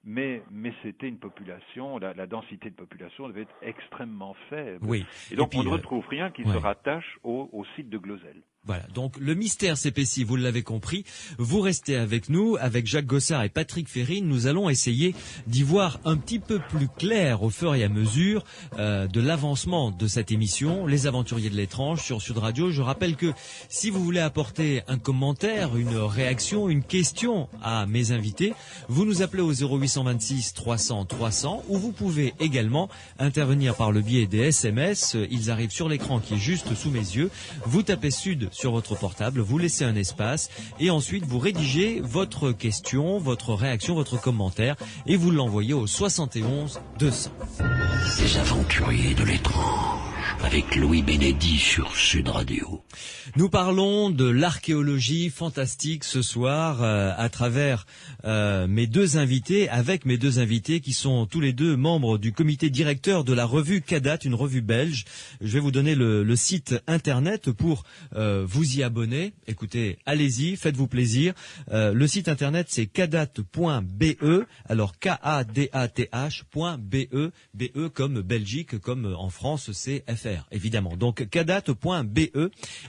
Mais c'était une population, la densité de population devait être extrêmement faible. Oui. Et donc on ne retrouve rien qui se rattache au site de Glozelle. Voilà, donc le mystère s'épaissit, vous l'avez compris. Vous restez avec nous, avec Jacques Gossard et Patrick Férine. Nous allons essayer d'y voir un petit peu plus clair au fur et à mesure de l'avancement de cette émission, Les Aventuriers de l'étrange sur Sud Radio. Je rappelle que si vous voulez apporter un commentaire, une réaction, une question à mes invités, vous nous appelez au 0826 300 300 ou vous pouvez également intervenir par le biais des SMS. Ils arrivent sur l'écran qui est juste sous mes yeux. Vous tapez Sud sur votre portable, vous laissez un espace et ensuite vous rédigez votre question, votre réaction, votre commentaire et vous l'envoyez au 71 200. Les Aventuriers de l'étrange avec Louis Bénédy sur Sud Radio. Nous parlons de l'archéologie fantastique ce soir à travers mes deux invités, avec mes deux invités qui sont tous les deux membres du comité directeur de la revue Cadat, une revue belge. Je vais vous donner le site internet pour vous y abonner. Écoutez, allez-y, faites-vous plaisir. Le site internet c'est cadat.be, alors KADATH.be, BE comme Belgique, comme en France c'est FR évidemment. Donc cadat.be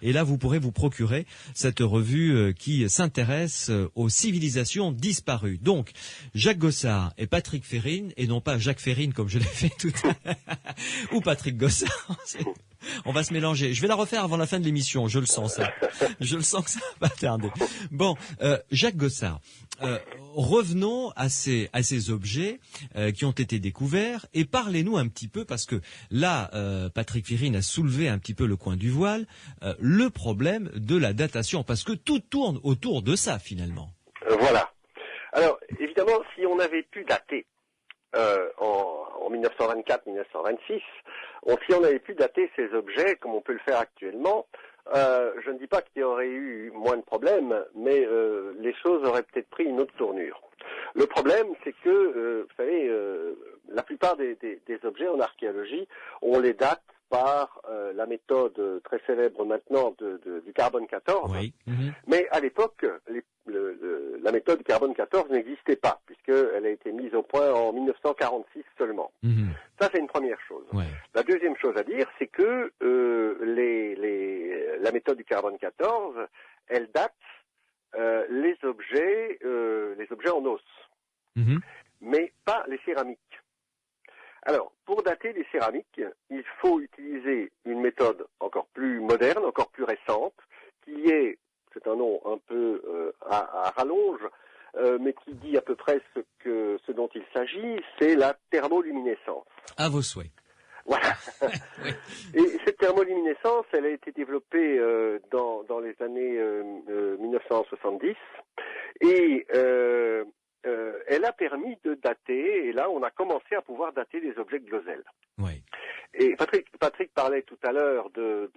et là vous pourrez vous procurer cette revue qui s'intéresse aux civilisations disparues. Donc Jacques Gossard et Patrick Férine et non pas Jacques Férine comme je l'ai fait tout à l'heure ou Patrick Gossard. On va se mélanger. Je vais la refaire avant la fin de l'émission. Je le sens ça. Je le sens que ça va tarder. Bon, Jacques Gossard, revenons à ces objets qui ont été découverts et parlez-nous un petit peu parce que là, Patrick Férine a soulevé un petit peu le coin du voile, le problème de la datation parce que tout tourne autour de ça finalement. Voilà. Alors, évidemment, si on avait pu dater en 1924-1926, si on avait pu dater ces objets comme on peut le faire actuellement, je ne dis pas qu'il y aurait eu moins de problèmes, mais les choses auraient peut-être pris une autre tournure. Le problème, c'est que, vous savez, la plupart des objets en archéologie, on les date par la méthode très célèbre maintenant du carbone 14. Oui. Mais à l'époque, la méthode du carbone 14 n'existait pas, puisqu'elle a été mise au point en 1946 seulement. Ça, c'est une première chose. Ouais. La deuxième chose à dire, c'est que la méthode du carbone 14, elle date les objets en os, mais pas les céramiques. Alors, pour dater les céramiques, il faut utiliser une méthode encore plus moderne, encore plus récente, qui est, c'est un nom un peu à rallonge, mais qui dit à peu près ce dont il s'agit, c'est la thermoluminescence. À vos souhaits. Voilà. Oui. Et cette thermoluminescence, elle a été développée dans les années 1970 et elle a permis de dater, et là on a commencé à pouvoir dater les objets de Glosel. Oui. Et Patrick parlait tout à l'heure de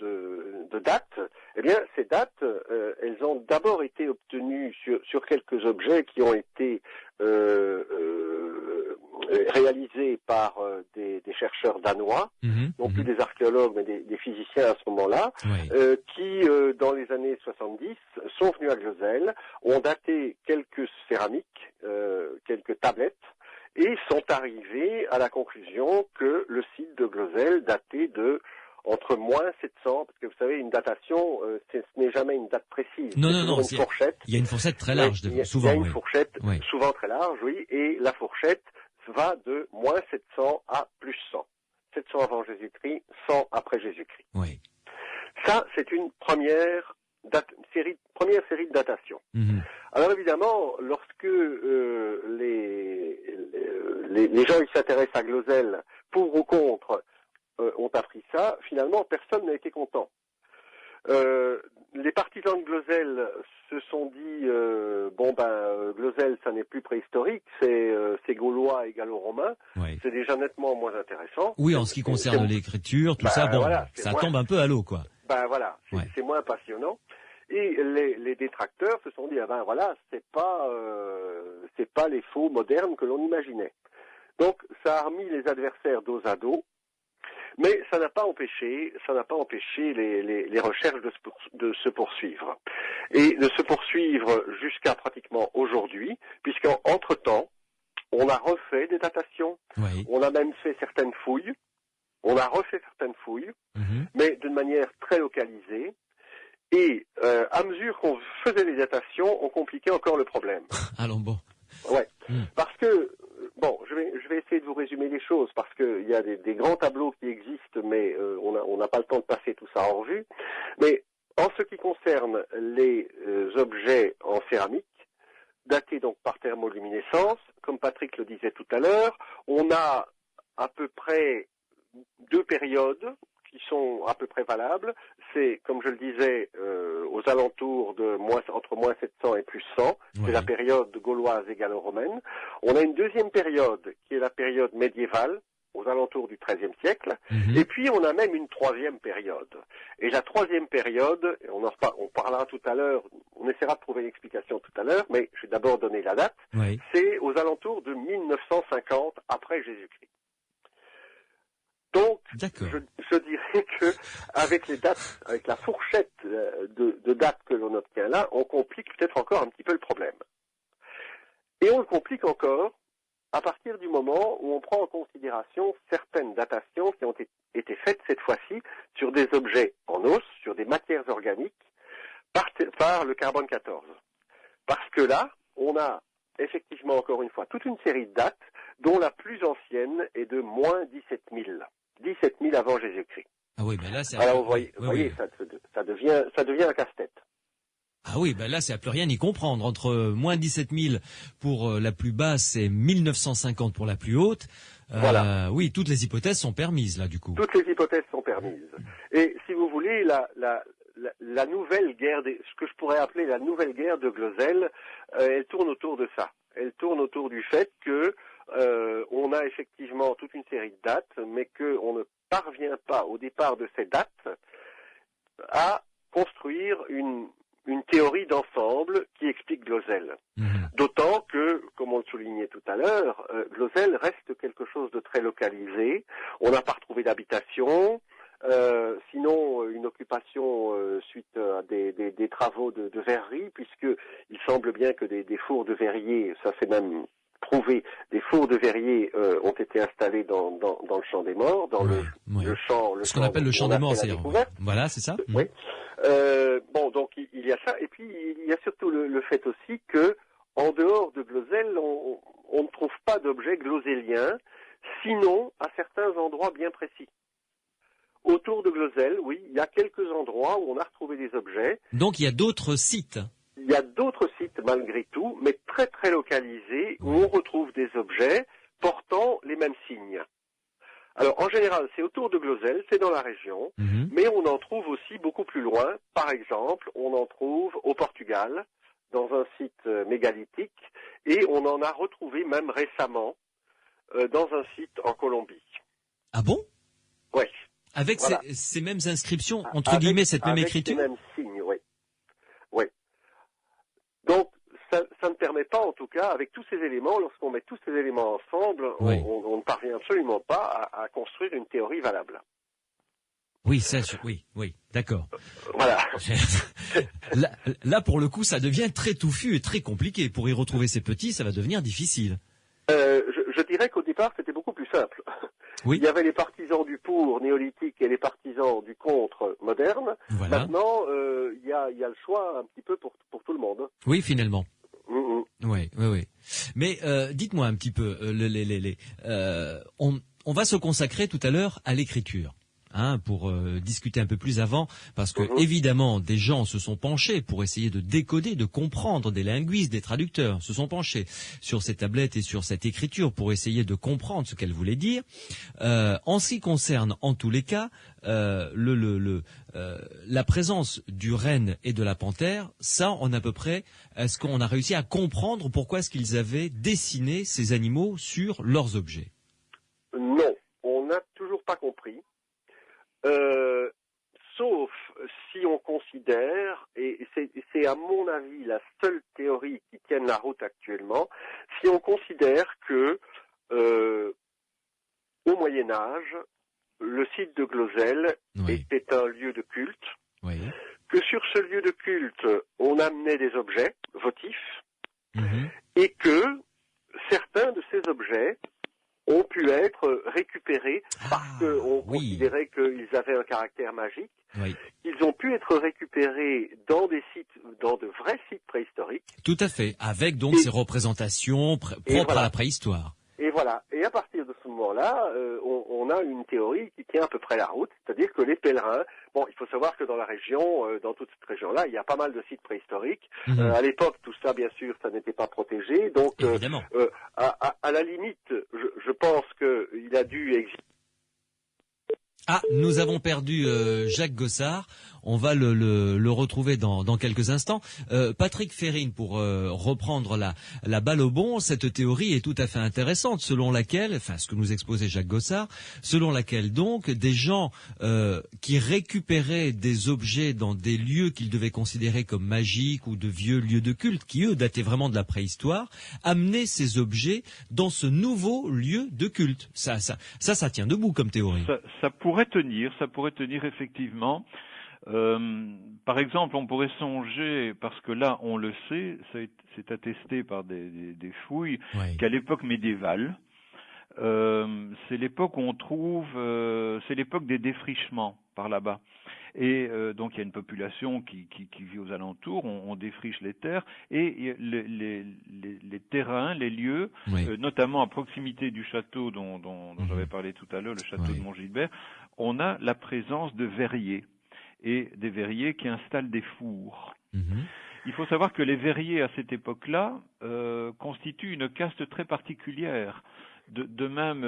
dates. Eh bien, ces dates, elles ont d'abord été obtenues sur quelques objets qui ont été réalisés par des chercheurs danois, non plus des archéologues, mais des physiciens à ce moment-là, qui, dans les années 70, sont venus à Glosel, ont daté quelques céramiques, quelques tablettes, et sont arrivés à la conclusion que le site de Glosel datait de entre moins 700, parce que vous savez, une datation, ce n'est jamais une date précise. Non, une fourchette. Il y a une fourchette très large, souvent. Il y a une fourchette souvent très large, oui, et la fourchette va de moins 700 à plus 100. 700 avant Jésus-Christ, 100 après Jésus-Christ. Oui. Ça, c'est une première série de datations. Alors évidemment, lorsque les gens ils s'intéressent à Glosel pour ou contre ont appris ça, finalement personne n'a été content. Les partisans de Glosel se sont dit Glosel ça n'est plus préhistorique, c'est gaulois et gallo-romain, c'est déjà nettement moins intéressant. Oui, en ce qui concerne l'écriture, tout ça, voilà, ça tombe un peu à l'eau, quoi. C'est moins passionnant. Et les détracteurs se sont dit c'est pas les faux modernes que l'on imaginait. Donc ça a remis les adversaires dos à dos, mais ça n'a pas empêché les recherches de se poursuivre et de se poursuivre jusqu'à pratiquement aujourd'hui, puisqu'entre-temps on a refait des datations, on a même fait certaines fouilles, mais d'une manière très localisée. Et Alors bon. Ouais. Parce que, bon, je vais essayer de vous résumer les choses, parce qu'il y a des grands tableaux qui existent, mais on n'a pas le temps de passer tout ça en revue. Mais en ce qui concerne les objets en céramique, datés donc par thermoluminescence, comme Patrick le disait tout à l'heure, on a à peu près 2 périodes qui sont à peu près valables. C'est, comme je le disais, aux alentours de entre moins 700 et plus 100. C'est la période gauloise et gallo-romaine. On a une deuxième période qui est la période médiévale, aux alentours du XIIIe siècle. Et puis on a même une troisième période. Et la troisième période, on parlera tout à l'heure, on essaiera de trouver une explication tout à l'heure, mais je vais d'abord donner la date. C'est aux alentours de 1950 après Jésus-Christ. Donc, je dirais que avec les dates, avec la fourchette de dates que l'on obtient là, on complique peut-être encore un petit peu le problème. Et on le complique encore à partir du moment où on prend en considération certaines datations qui ont été faites cette fois-ci sur des objets en os, sur des matières organiques, par le carbone 14. Parce que là, on a effectivement encore une fois toute une série de dates, dont la plus ancienne est de moins 17 000. 17 000 avant Jésus-Christ. Ah oui, ben là, c'est... Alors, vous voyez, ça devient un casse-tête. Ah oui, ben là, c'est à plus rien y comprendre. Entre moins 17 000 pour la plus basse et 1950 pour la plus haute. Voilà. Oui, toutes les hypothèses sont permises, là, du coup. Toutes les hypothèses sont permises. Et si vous voulez, la nouvelle guerre, ce que je pourrais appeler la nouvelle guerre de Glosel, elle tourne autour de ça. Elle tourne autour du fait que on a effectivement toute une série de dates, mais qu'on ne parvient pas, au départ de ces dates, à construire une théorie d'ensemble qui explique Glosel. D'autant que, comme on le soulignait tout à l'heure, Glosel reste quelque chose de très localisé. On n'a pas retrouvé d'habitation, sinon une occupation suite à des travaux de verrerie, puisque il semble bien que des fours de verrier, ça c'est même prouvé, des fours de verrier ont été installés dans le champ des morts, dans le champ... Ce qu'on appelle le champ des morts, c'est... Voilà, c'est ça. Oui. Bon, donc il y a ça, et puis il y a surtout le fait aussi que, en dehors de Glosel, on ne trouve pas d'objets gloséliens, sinon à certains endroits bien précis. Autour de Glosel, oui, il y a quelques endroits où on a retrouvé des objets. Donc il y a d'autres sites. Il y a d'autres sites malgré tout, mais très très localisés, où on retrouve des objets portant les mêmes signes. Alors en général, c'est autour de Glosel, c'est dans la région, mais on en trouve aussi beaucoup plus loin. Par exemple, on en trouve au Portugal, dans un site mégalithique, et on en a retrouvé même récemment dans un site en Colombie. Ah bon? Oui. Avec ces mêmes inscriptions, entre guillemets, cette même écriture? Avec ces mêmes signes, oui. Oui. Donc, ça ne permet pas, en tout cas, avec tous ces éléments, lorsqu'on met tous ces éléments ensemble, on ne parvient absolument pas à construire une théorie valable. Oui, oui, d'accord. Voilà. Là, pour le coup, ça devient très touffu et très compliqué. Pour y retrouver ces petits, ça va devenir difficile. Je dirais qu'au départ, c'était beaucoup plus simple. Oui. Il y avait les partisans du pour néolithique et les partisans du contre moderne. Voilà. Maintenant, il y a le choix un petit peu pour tout le monde. Oui, finalement. Oui. Mais dites-moi un petit peu, on va se consacrer tout à l'heure à l'écriture. Pour discuter un peu plus avant, parce que évidemment des gens se sont penchés pour essayer de décoder, de comprendre, des linguistes, des traducteurs se sont penchés sur ces tablettes et sur cette écriture pour essayer de comprendre ce qu'elle voulait dire. En ce qui concerne, en tous les cas, la présence du renne et de la panthère, ça, on a à peu près, est-ce qu'on a réussi à comprendre pourquoi est-ce qu'ils avaient dessiné ces animaux sur leurs objets? Non, on n'a toujours pas compris. Sauf si on considère, et c'est à mon avis la seule théorie qui tienne la route actuellement, si on considère que au Moyen-Âge, le site de Glosel était un lieu de culte, que sur ce lieu de culte, on amenait des objets votifs, et que certains de ces objets ont pu être récupérés parce qu'on considérait qu'ils avaient un caractère magique. Oui. Ils ont pu être récupérés dans des sites, dans de vrais sites préhistoriques. Tout à fait, avec donc ces représentations propres à la préhistoire. Et voilà. Et à partir de ce moment-là, on a une théorie qui tient à peu près la route, c'est-à-dire que les pèlerins, bon, il faut savoir que dans la région, dans toute cette région-là, il y a pas mal de sites préhistoriques. À l'époque, tout ça, bien sûr, ça n'était pas protégé. Donc, à la limite, je pense qu'il a dû exister. Ah, nous avons perdu Jacques Gossard. On va le retrouver dans quelques instants. Patrick Férine, pour reprendre la balle au bond, cette théorie est tout à fait intéressante, selon laquelle, enfin ce que nous exposait Jacques Gossard, selon laquelle donc des gens qui récupéraient des objets dans des lieux qu'ils devaient considérer comme magiques ou de vieux lieux de culte, qui eux dataient vraiment de la préhistoire, amenaient ces objets dans ce nouveau lieu de culte. Ça tient debout comme théorie. Ça pourrait tenir effectivement. Par exemple, on pourrait songer, parce que là, on le sait, c'est attesté par des fouilles, qu'à l'époque médiévale, c'est l'époque où on trouve, c'est l'époque des défrichements par là-bas. Et donc il y a une population qui vit aux alentours, on défriche les terres, et les terrains, les lieux, notamment à proximité du château dont j'avais parlé tout à l'heure, le château de Montgilbert, on a la présence de verriers, et des verriers qui installent des fours. Il faut savoir que les verriers à cette époque-là constituent une caste très particulière. De même,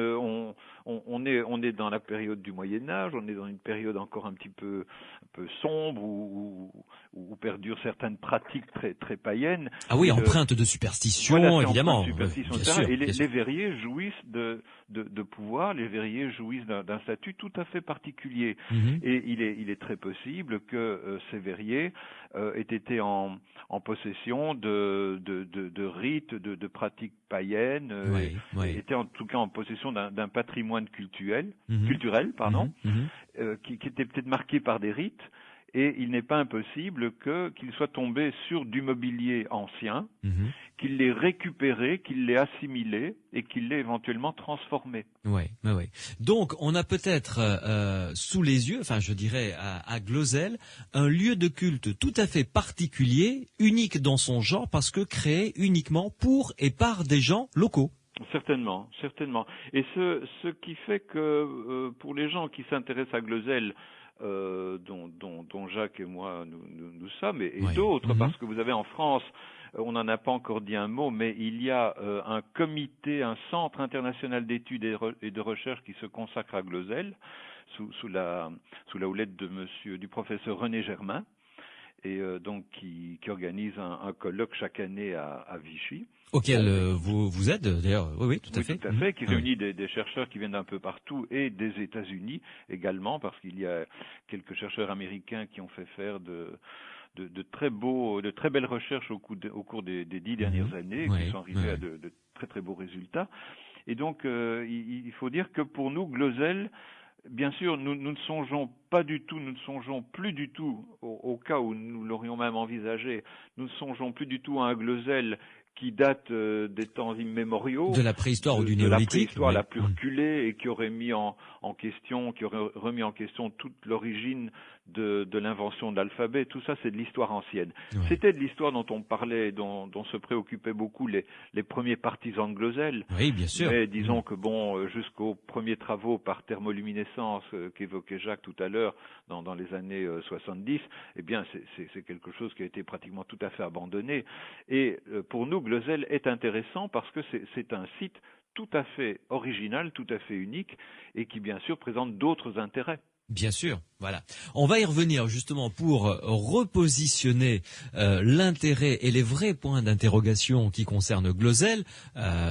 on est dans la période du Moyen-Âge, on est dans une période encore un petit peu sombre où perdurent certaines pratiques très païennes. Ah oui, empreintes de superstition, évidemment. Les verriers jouissent de pouvoir, les verriers jouissent d'un statut tout à fait particulier. Et il est très possible que ces verriers aient été en possession de rites, de pratiques païennes, étaient en tout cas en possession d'un patrimoine culturel, qui était peut-être marqué par des rites, et il n'est pas impossible qu'il soit tombé sur du mobilier ancien, qu'il l'ait récupéré, qu'il l'ait assimilé et qu'il l'ait éventuellement transformé. Oui. Donc, on a peut-être sous les yeux, enfin je dirais à Glozelle, un lieu de culte tout à fait particulier, unique dans son genre, parce que créé uniquement pour et par des gens locaux. Certainement. Et ce qui fait que pour les gens qui s'intéressent à Glozelle, dont Jacques et moi nous sommes, et d'autres, parce que vous avez en France, on n'en a pas encore dit un mot, mais il y a un comité, un centre international d'études et de recherche qui se consacre à Glozelle, sous la houlette du professeur René Germain, et donc qui organise un colloque chaque année à Vichy. Auquel vous êtes d'ailleurs, oui, tout à fait. Tout à fait, qui réunit des chercheurs qui viennent d'un peu partout et des États-Unis également, parce qu'il y a quelques chercheurs américains qui ont fait faire de très belles recherches au cours des 10 dernières années, qui sont arrivés à de très très beaux résultats. Et donc, il faut dire que pour nous, Glozelle, bien sûr, nous ne songeons plus du tout, au cas où nous l'aurions même envisagé, nous ne songeons plus du tout à un Glozelle qui date des temps immémoriaux. De la préhistoire ou du néolithique. De la préhistoire la plus reculée et qui aurait remis en question toute l'origine de l'invention de l'alphabet. Tout ça, c'est de l'histoire ancienne. C'était de l'histoire dont on parlait, dont se préoccupaient beaucoup les premiers partisans de Glozelle. Oui, bien sûr. Mais disons que jusqu'aux premiers travaux par thermoluminescence qu'évoquait Jacques tout à l'heure dans les années 70, eh bien, c'est quelque chose qui a été pratiquement tout à fait abandonné. Et pour nous, Glozelle est intéressant parce que c'est un site tout à fait original, tout à fait unique et qui bien sûr présente d'autres intérêts. Bien sûr, voilà. On va y revenir justement pour repositionner l'intérêt et les vrais points d'interrogation qui concernent Glozelle.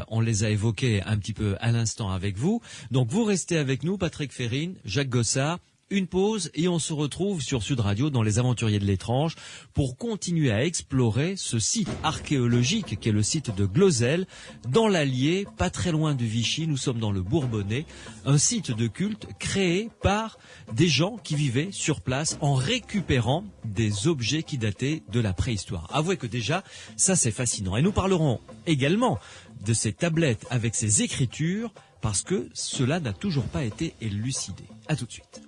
On les a évoqués un petit peu à l'instant avec vous. Donc vous restez avec nous, Patrick Férine, Jacques Gossard. Une pause et on se retrouve sur Sud Radio dans Les Aventuriers de l'étrange pour continuer à explorer ce site archéologique qui est le site de Glozelle dans l'Allier, pas très loin de Vichy. Nous sommes dans le Bourbonnais, un site de culte créé par des gens qui vivaient sur place en récupérant des objets qui dataient de la préhistoire. Avouez que déjà, ça c'est fascinant. Et nous parlerons également de ces tablettes avec ces écritures parce que cela n'a toujours pas été élucidé. À tout de suite.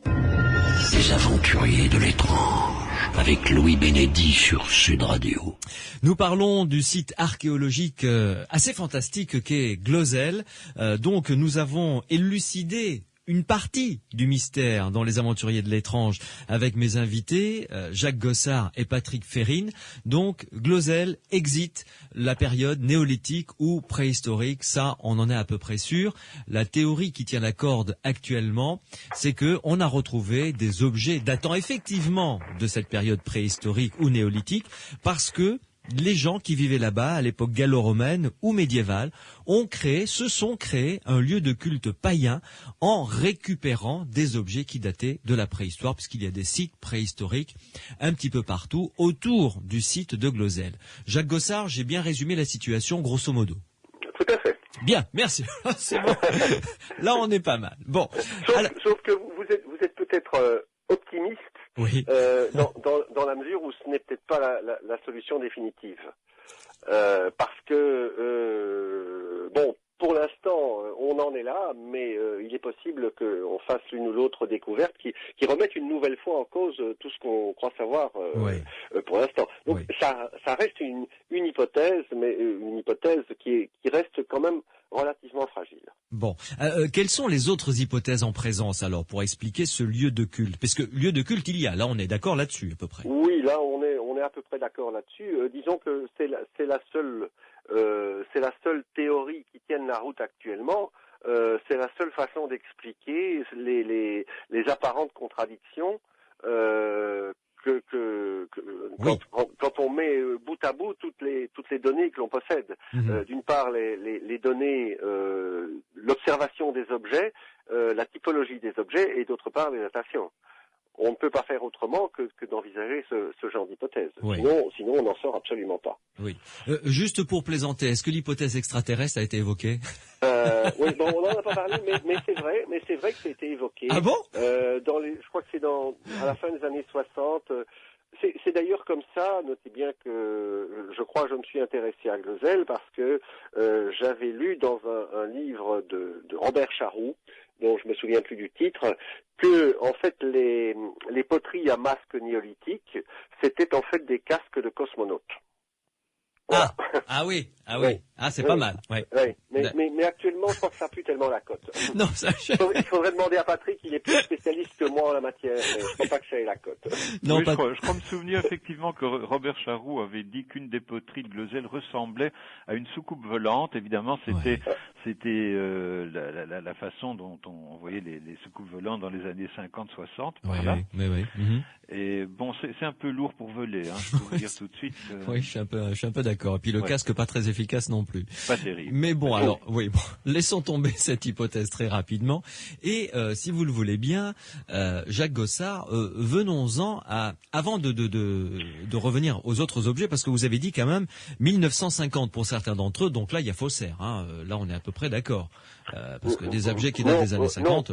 Les aventuriers de l'étrange, avec Louis Bénédy sur Sud Radio. Nous parlons du site archéologique assez fantastique qu'est Glozell. Donc nous avons élucidé une partie du mystère dans Les Aventuriers de l'étrange avec mes invités, Jacques Gossard et Patrick Férine. Donc, Glozell exit la période néolithique ou préhistorique, ça, on en est à peu près sûr. La théorie qui tient la corde actuellement, c'est que on a retrouvé des objets datant effectivement de cette période préhistorique ou néolithique, parce que les gens qui vivaient là-bas à l'époque gallo-romaine ou médiévale se sont créés un lieu de culte païen en récupérant des objets qui dataient de la préhistoire, puisqu'il y a des sites préhistoriques un petit peu partout autour du site de Glozell. Jacques Gossard, j'ai bien résumé la situation grosso modo. Tout à fait. Bien, merci. C'est bon. Là, on est pas mal. Bon. Sauf que vous êtes peut-être optimiste. Oui. Dans la mesure où ce n'est peut-être pas la solution définitive. Parce que, pour l'instant, on en est là, mais il est possible qu'on fasse l'une ou l'autre découverte qui remette une nouvelle fois en cause tout ce qu'on croit savoir pour l'instant. Donc ça reste une hypothèse, mais une hypothèse qui reste quand même relativement fragile. Bon, quelles sont les autres hypothèses en présence alors pour expliquer ce lieu de culte? Parce que lieu de culte il y a, là on est d'accord là-dessus à peu près. Oui, là on est à peu près d'accord là-dessus. Disons que c'est la seule théorie qui tienne la route actuellement. C'est la seule façon d'expliquer les apparentes contradictions quand on met bout à bout toutes les données que l'on possède. D'une part les données, l'observation des objets, la typologie des objets, et d'autre part les datations. On ne peut pas faire autrement que d'envisager ce genre d'hypothèse. Sinon on n'en sort absolument pas. Oui. Juste pour plaisanter, est-ce que l'hypothèse extraterrestre a été évoquée? Oui, bon, on n'en a pas parlé, mais c'est vrai que ça a été évoqué. Ah bon? Je crois que c'est à la fin des années 60. C'est d'ailleurs comme ça, notez bien que je crois que je me suis intéressé à Glozell parce que j'avais lu dans un livre de Robert Charroux, dont je me souviens plus du titre, que en fait les poteries à masque néolithique, c'était en fait des casques de cosmonautes. Voilà. Ah oui. Ah, c'est pas mal. Ouais. Mais actuellement, je crois que ça pue tellement la cote. Non, Il faudrait demander à Patrick, il est plus spécialiste que moi en la matière, mais je crois pas que ça ait la cote. Non, oui, je crois me souvenir effectivement que Robert Charroux avait dit qu'une des poteries de Glozell ressemblait à une soucoupe volante. Évidemment, c'était la façon dont on voyait les soucoupes volantes dans les années 50-60. Voilà. Oui. Et bon, c'est un peu lourd pour voler, je peux vous dire tout de suite. Oui, je suis un peu d'accord. Et puis le casque pas très efficace non plus. Pas terrible. Mais bon, laissons tomber cette hypothèse très rapidement. Et si vous le voulez bien, Jacques Gossard, venons-en avant de revenir aux autres objets, parce que vous avez dit quand même 1950 pour certains d'entre eux. Donc là, il y a faussaire. Là, on est à peu près d'accord. Parce que des objets qui datent des années 50...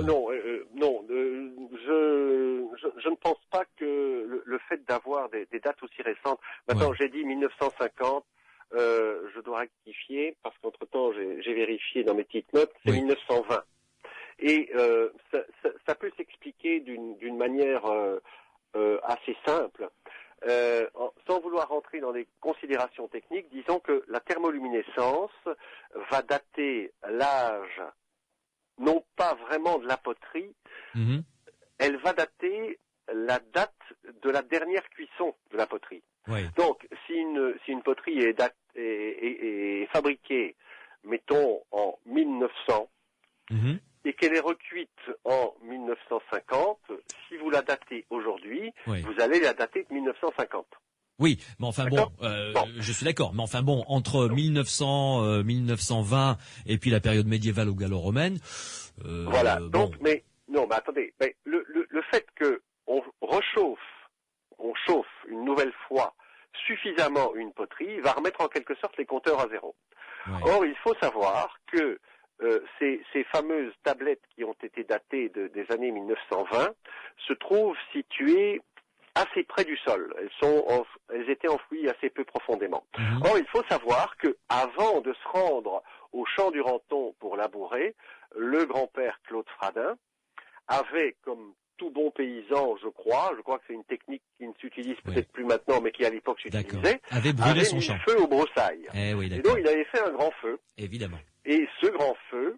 Je ne pense pas que le fait d'avoir des dates aussi récentes... Maintenant, j'ai dit 1950, je dois rectifier, parce qu'entre-temps, j'ai vérifié dans mes petites notes, c'est 1920. Et ça peut s'expliquer d'une manière assez simple. Sans vouloir rentrer dans des considérations techniques, disons que la thermoluminescence va dater l'âge, non pas vraiment de la poterie, elle va dater la date de la dernière cuisson de la poterie. Donc, si une poterie est fabriquée, mettons, en 1900, et qu'elle est recuite en 1950, si vous la datez aujourd'hui, vous allez la dater de 1950. Oui, mais enfin bon, je suis d'accord. Mais enfin bon, entre 1900, 1920 et puis la période médiévale ou gallo-romaine. Voilà. Donc, mais attendez, mais le fait que on chauffe une nouvelle fois suffisamment une poterie va remettre en quelque sorte les compteurs à zéro. Or, il faut savoir que ces fameuses tablettes qui ont été datées des années 1920 se trouvent situées assez près du sol. Elles étaient enfouies assez peu profondément. Or, il faut savoir que avant de se rendre au champ du Ranton pour labourer, le grand-père Claude Fradin avait, comme tout bon paysan, je crois que c'est une technique qui ne s'utilise peut-être plus maintenant, mais qui à l'époque s'utilisait, avait brûlé son mis champ. le feu aux broussailles. Oui, et donc il avait fait un grand feu. Évidemment. Et ce grand feu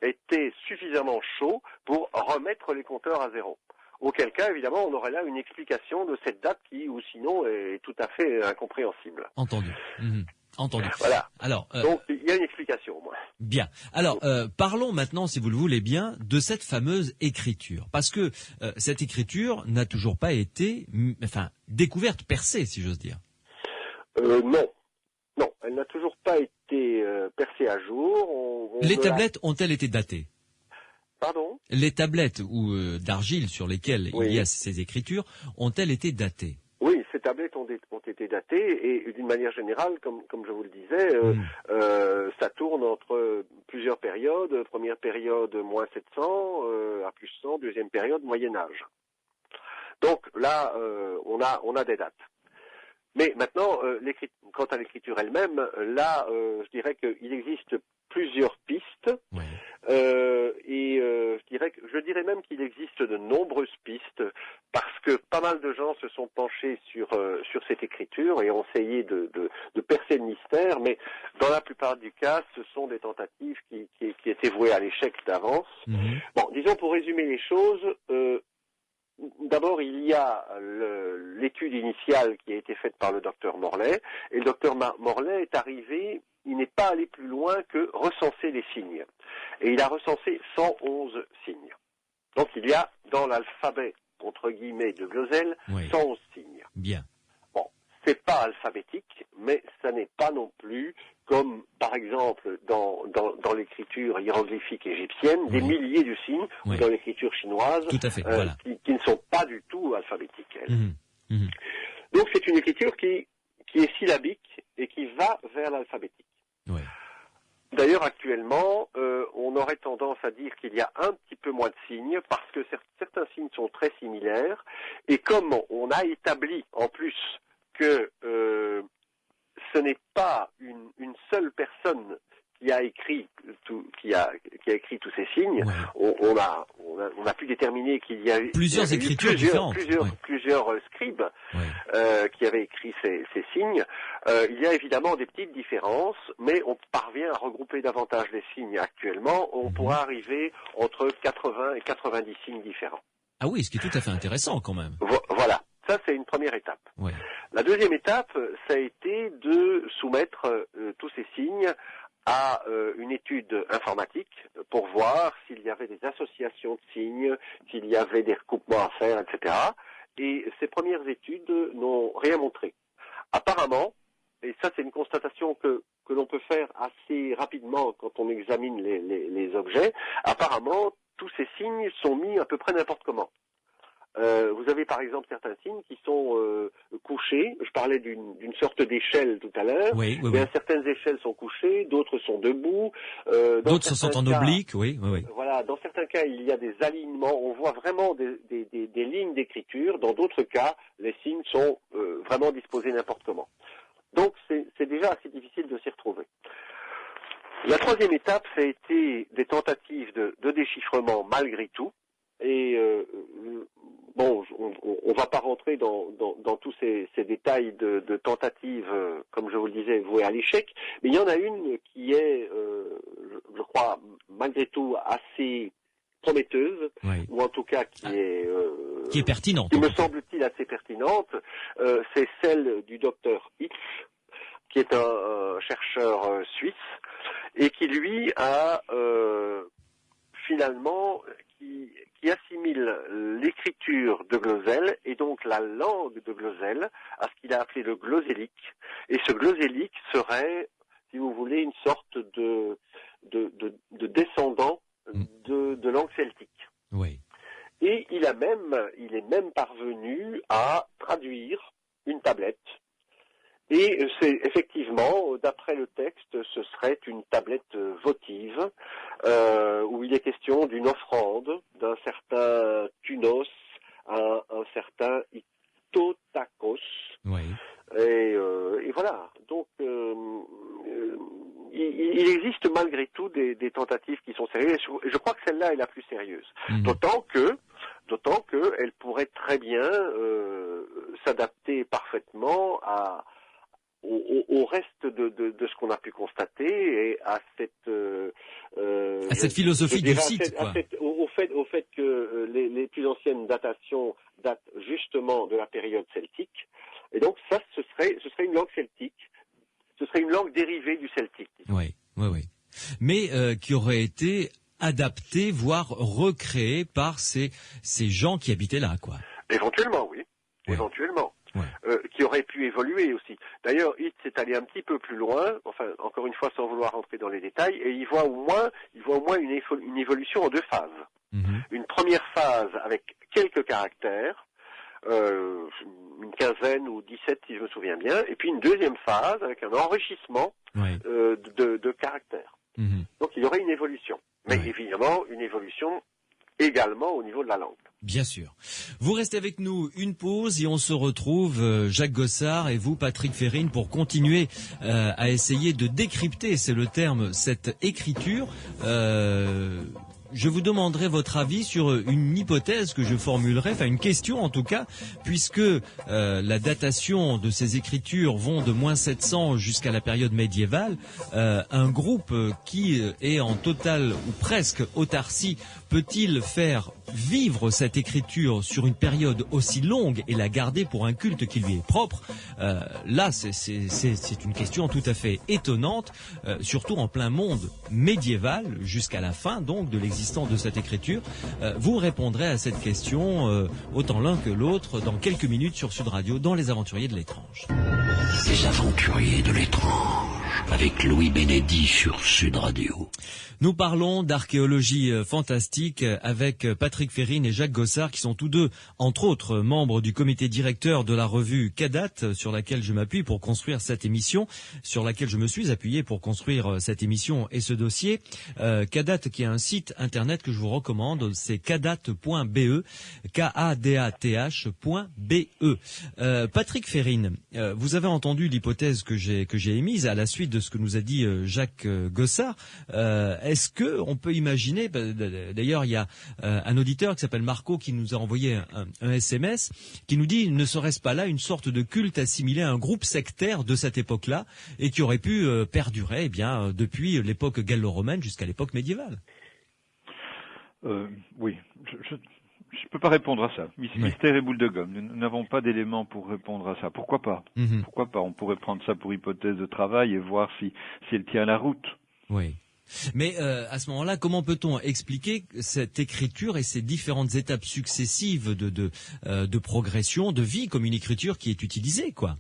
était suffisamment chaud pour remettre les compteurs à zéro. Auquel cas, évidemment, on aurait là une explication de cette date qui, ou sinon, est tout à fait incompréhensible. Entendu. Entendu. Voilà. Alors, donc, il y a une explication, au moins. Bien. Alors, parlons maintenant, si vous le voulez bien, de cette fameuse écriture. Parce que cette écriture n'a toujours pas été, découverte, percée, si j'ose dire. Non, elle n'a toujours pas été percée à jour. Les tablettes ont-elles été datées ? Pardon ? Les tablettes d'argile sur lesquelles il y a ces écritures ont-elles été datées ? Oui, ces tablettes ont été datées et d'une manière générale, comme je vous le disais, ça tourne entre plusieurs périodes. Première période, moins 700 à plus 100, deuxième période, Moyen-Âge. Donc là, on a des dates. Mais maintenant, quant à l'écriture elle-même, là, je dirais qu'il existe plusieurs pistes. Ouais. Je dirais même qu'il existe de nombreuses pistes parce que pas mal de gens se sont penchés sur cette écriture et ont essayé de percer le mystère, mais dans la plupart du cas, ce sont des tentatives qui étaient vouées à l'échec d'avance. Bon, disons pour résumer les choses, d'abord il y a l'étude initiale qui a été faite par le docteur Morlet, et le docteur Morlet est arrivé, il n'est pas allé plus loin que recenser les signes. Et il a recensé 111 signes. Donc il y a dans l'alphabet, entre guillemets, de Glosel, 111 signes. Bien. Bon, c'est pas alphabétique, mais ça n'est pas non plus comme, par exemple, dans l'écriture hiéroglyphique égyptienne, des milliers de signes, ou dans l'écriture chinoise, tout à fait, voilà. qui ne sont pas du tout alphabétiques. Donc c'est une écriture qui est syllabique et qui va vers l'alphabétique. Ouais. D'ailleurs, actuellement, on aurait tendance à dire qu'il y a un petit peu moins de signes parce que certains signes sont très similaires. Et comme on a établi en plus que ce n'est pas une seule personne qui a écrit qui a écrit tous ces signes, on a pu déterminer qu'il y a eu plusieurs écritures différentes, plusieurs scribes qui avaient écrit ces signes. Il y a évidemment des petites différences, mais on parvient à regrouper davantage les signes actuellement. On pourra arriver entre 80 et 90 signes différents. Ah oui, ce qui est tout à fait intéressant quand même. Voilà. Ça, c'est une première étape. Ouais. La deuxième étape, ça a été de soumettre tous ces signes à une étude informatique pour voir s'il y avait des associations de signes, s'il y avait des recoupements à faire, etc. Et ces premières études n'ont rien montré. Apparemment, et ça c'est une constatation que l'on peut faire assez rapidement quand on examine les objets, apparemment tous ces signes sont mis à peu près n'importe comment. Vous avez par exemple certains signes qui sont couchés. Je parlais d'une sorte d'échelle tout à l'heure. Certaines échelles sont couchées, d'autres sont debout. D'autres sont en oblique, Voilà, dans certains cas, il y a des alignements. On voit vraiment des lignes d'écriture. Dans d'autres cas, les signes sont vraiment disposés n'importe comment. Donc, c'est déjà assez difficile de s'y retrouver. La troisième étape, ça a été des tentatives de déchiffrement malgré tout. Et on va pas rentrer dans tous ces détails de tentatives, comme je vous le disais, vouées à l'échec. Mais il y en a une qui est, je crois, malgré tout assez prometteuse, ou en tout cas qui est pertinente, qui me semble-t-il assez pertinente. C'est celle du docteur X, qui est un chercheur suisse, et qui lui a finalement qui assimile l'écriture de Glosel et donc la langue de Glosel à ce qu'il a appelé le glosélique. Et ce glosélique serait, si vous voulez, une sorte de descendant de langue celtique. Oui. Et il est même parvenu à traduire une tablette. Et c'est effectivement, d'après le texte, ce serait une tablette votive où il est question d'une offrande d'un certain Tunos à un certain Totakos. Oui. Et voilà. Donc, il existe malgré tout des tentatives qui sont sérieuses. Et je crois que celle-là est la plus sérieuse. D'autant que elle pourrait très bien s'adapter parfaitement au reste de ce qu'on a pu constater et à cette philosophie du site, quoi. Au fait que les plus anciennes datations datent justement de la période celtique. Et donc ça, ce serait une langue celtique. Ce serait une langue dérivée du celtique. Oui. Mais qui aurait été adaptée, voire recréée par ces gens qui habitaient là, quoi. Éventuellement, oui. Ouais. Éventuellement. Ouais. Qui aurait pu évoluer aussi. D'ailleurs, Hitz est allé un petit peu plus loin, enfin, encore une fois, sans vouloir rentrer dans les détails, et il voit au moins une évolution en 2 phases. Une première phase avec quelques caractères, une 15aine ou 17 si je me souviens bien, et puis une deuxième phase avec un enrichissement de caractères. Donc il y aurait une évolution, mais évidemment une évolution également au niveau de la langue. Bien sûr. Vous restez avec nous, une pause et on se retrouve, Jacques Gossard et vous, Patrick Férine, pour continuer à essayer de décrypter, c'est le terme, cette écriture. Je vous demanderai votre avis sur une hypothèse que je formulerai, enfin une question en tout cas, puisque la datation de ces écritures vont de moins 700 jusqu'à la période médiévale. Un groupe qui est en totale ou presque autarcie peut-il faire vivre cette écriture sur une période aussi longue et la garder pour un culte qui lui est propre? Là, c'est une question tout à fait étonnante, surtout en plein monde médiéval, jusqu'à la fin donc de l'existence de cette écriture. Vous répondrez à cette question autant l'un que l'autre dans quelques minutes sur Sud Radio dans Les Aventuriers de l'étrange. Les Aventuriers de l'étrange avec Louis Bénédy sur Sud Radio. Nous parlons d'archéologie fantastique avec Patrick Férine et Jacques Gossard qui sont tous deux, entre autres, membres du comité directeur de la revue Kadat sur laquelle je m'appuie pour construire cette émission, sur laquelle je me suis appuyé pour construire cette émission et ce dossier. Kadat qui est un site internet que je vous recommande, c'est kadat.be, KADATH.be. Patrick Férine, vous avez entendu l'hypothèse que j'ai émise à la suite de ce que nous a dit Jacques Gossard. Est-ce que on peut imaginer, d'ailleurs il y a un auditeur qui s'appelle Marco qui nous a envoyé un SMS qui nous dit, ne serait-ce pas là une sorte de culte assimilé à un groupe sectaire de cette époque-là et qui aurait pu perdurer depuis l'époque gallo-romaine jusqu'à l'époque médiévale? Oui, je peux pas répondre à ça. Mystère et boule de gomme. Nous n'avons pas d'éléments pour répondre à ça. Pourquoi pas? Pourquoi pas? On pourrait prendre ça pour hypothèse de travail et voir si elle tient la route. Oui. Mais à ce moment-là, comment peut-on expliquer cette écriture et ces différentes étapes successives de progression, de vie, comme une écriture qui est utilisée, quoi?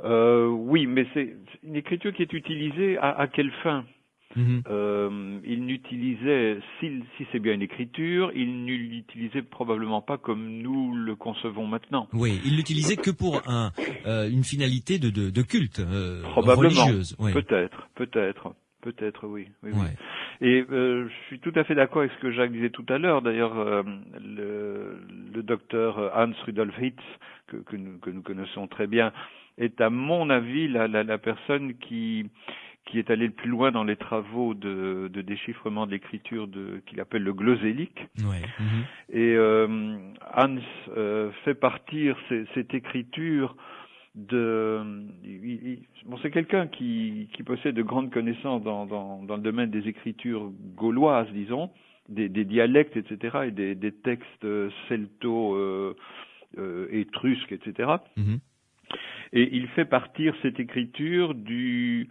Oui, mais c'est une écriture qui est utilisée à quelle fin? Il n'utilisait, si c'est bien une écriture, il ne l'utilisait probablement pas comme nous le concevons maintenant. Oui, il l'utilisait que pour une finalité de culte, probablement, religieuse. Oui. Peut-être, oui. Ouais. Et je suis tout à fait d'accord avec ce que Jacques disait tout à l'heure. D'ailleurs, le docteur Hans Rudolf Hitz, que nous connaissons très bien, est à mon avis la personne qui est allé le plus loin dans les travaux de déchiffrement de l'écriture qu'il appelle le glosélique. Ouais. Et Hans fait partir cette écriture c'est quelqu'un qui possède de grandes connaissances dans le domaine des écritures gauloises, disons, des dialectes, etc., et des textes celto-étrusques, etc. Et il fait partir cette écriture du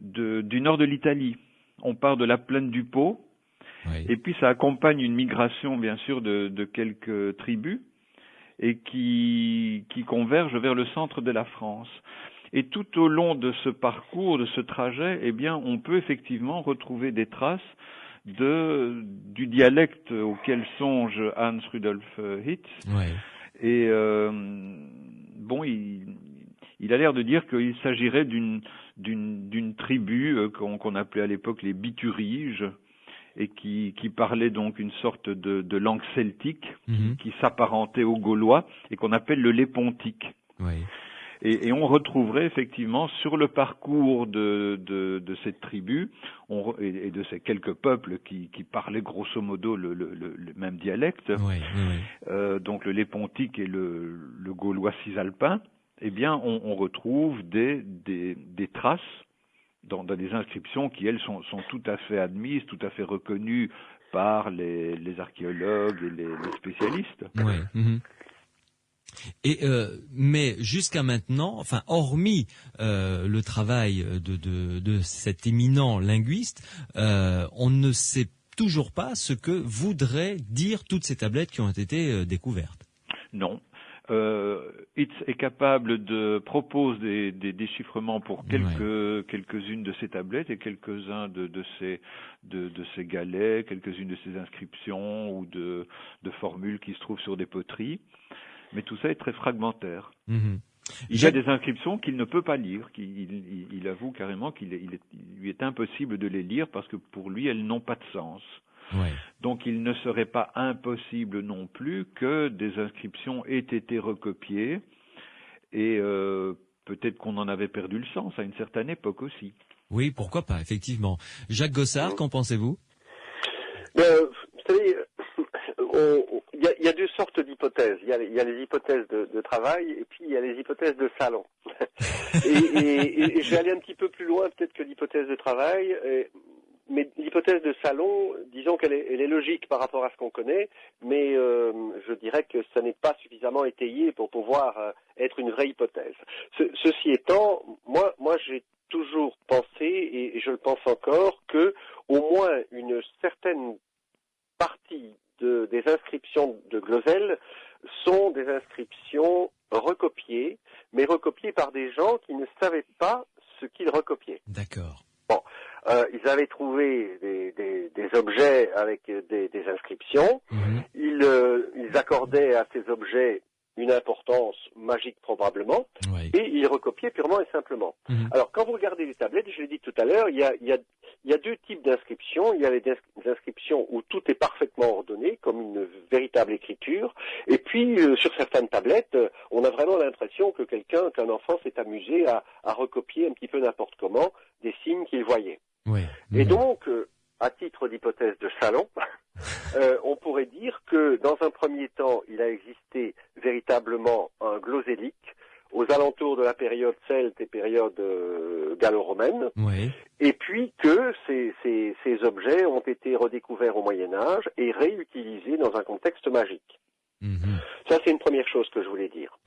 nord de l'Italie. On part de la plaine du Pô, et puis ça accompagne une migration, bien sûr, de quelques tribus, et qui convergent vers le centre de la France. Et tout au long de ce parcours, de ce trajet, eh bien, on peut effectivement retrouver des traces du dialecte auquel songe Hans Rudolf Hitz. Ouais. Et il a l'air de dire qu'il s'agirait d'une tribu qu'on appelait à l'époque les Bituriges, et qui parlait donc une sorte de langue celtique Mhm. qui s'apparentait au gaulois et qu'on appelle le lépontique. Oui. Et on retrouverait effectivement sur le parcours de cette tribu et de ces quelques peuples qui parlaient grosso modo le même dialecte, Oui, oui, oui. donc le lépontique et le gaulois cisalpin, eh bien on retrouve des traces dans des inscriptions qui, elles, sont tout à fait admises, tout à fait reconnues par les archéologues et les spécialistes. Ouais. Mhm. Et mais jusqu'à maintenant, enfin hormis le travail de cet éminent linguiste, on ne sait toujours pas ce que voudraient dire toutes ces tablettes qui ont été découvertes. Non. Hitz est capable propose des déchiffrements pour quelques-unes de ces tablettes et quelques-uns de ces galets, quelques-unes de ces inscriptions ou de formules qui se trouvent sur des poteries. Mais tout ça est très fragmentaire. Mm-hmm. Il y a des inscriptions qu'il ne peut pas lire. Il avoue carrément qu'il lui est impossible de les lire parce que pour lui, elles n'ont pas de sens. Ouais. Donc il ne serait pas impossible non plus que des inscriptions aient été recopiées et peut-être qu'on en avait perdu le sens à une certaine époque aussi. Oui, pourquoi pas, effectivement. Jacques Gossard, qu'en pensez-vous? Vous savez, il y a deux sortes d'hypothèses. Il y a les hypothèses de travail et puis il y a les hypothèses de salon. et je vais aller un petit peu plus loin peut-être que l'hypothèse de travail. Mais l'hypothèse de salon, disons qu'elle est logique par rapport à ce qu'on connaît, mais je dirais que ça n'est pas suffisamment étayé pour pouvoir être une vraie hypothèse. Ceci étant, moi j'ai toujours pensé, et je le pense encore, que au moins une certaine partie des inscriptions de Glosel sont des inscriptions recopiées, mais recopiées par des gens qui ne savaient pas ce qu'ils recopiaient. D'accord. Bon. Ils avaient trouvé des objets avec des inscriptions. Mm-hmm. Ils accordaient à ces objets une importance magique probablement, oui. Et ils recopiaient purement et simplement. Mm-hmm. Alors, quand vous regardez les tablettes, je l'ai dit tout à l'heure, il y a deux types d'inscriptions. Il y a les inscriptions où tout est parfaitement ordonné, comme une véritable écriture. Et puis, sur certaines tablettes, on a vraiment l'impression que qu'un enfant s'est amusé à recopier un petit peu n'importe comment des signes qu'il voyait. Oui. Et donc, à titre d'hypothèse de salon, on pourrait dire que dans un premier temps, il a existé véritablement un glosélique aux alentours de la période celte et période gallo-romaine, oui. Et puis que ces objets ont été redécouverts au Moyen-Âge et réutilisés dans un contexte magique. Mm-hmm. Ça, c'est une première chose que je voulais dire.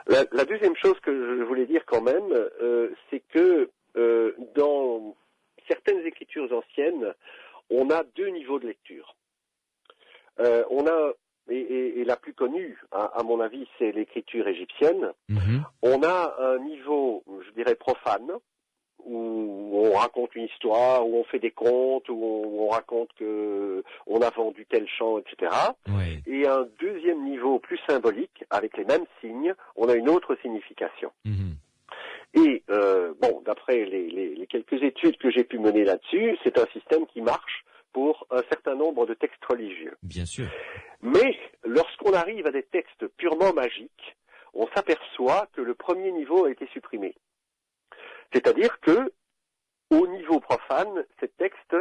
La deuxième chose que je voulais dire quand même, c'est que dans certaines écritures anciennes, on a deux niveaux de lecture. On a, et la plus connue, à mon avis, c'est l'écriture égyptienne. Mm-hmm. On a un niveau, je dirais, profane, où on raconte une histoire, où on fait des contes, où on raconte que on a vendu tel champ, etc. Oui. Et un deuxième niveau plus symbolique, avec les mêmes signes, on a une autre signification. Mm-hmm. Et bon, d'après les quelques études que j'ai pu mener là-dessus, c'est un système qui marche pour un certain nombre de textes religieux. Bien sûr. Mais lorsqu'on arrive à des textes purement magiques, on s'aperçoit que le premier niveau a été supprimé. C'est-à-dire que, au niveau profane, ces textes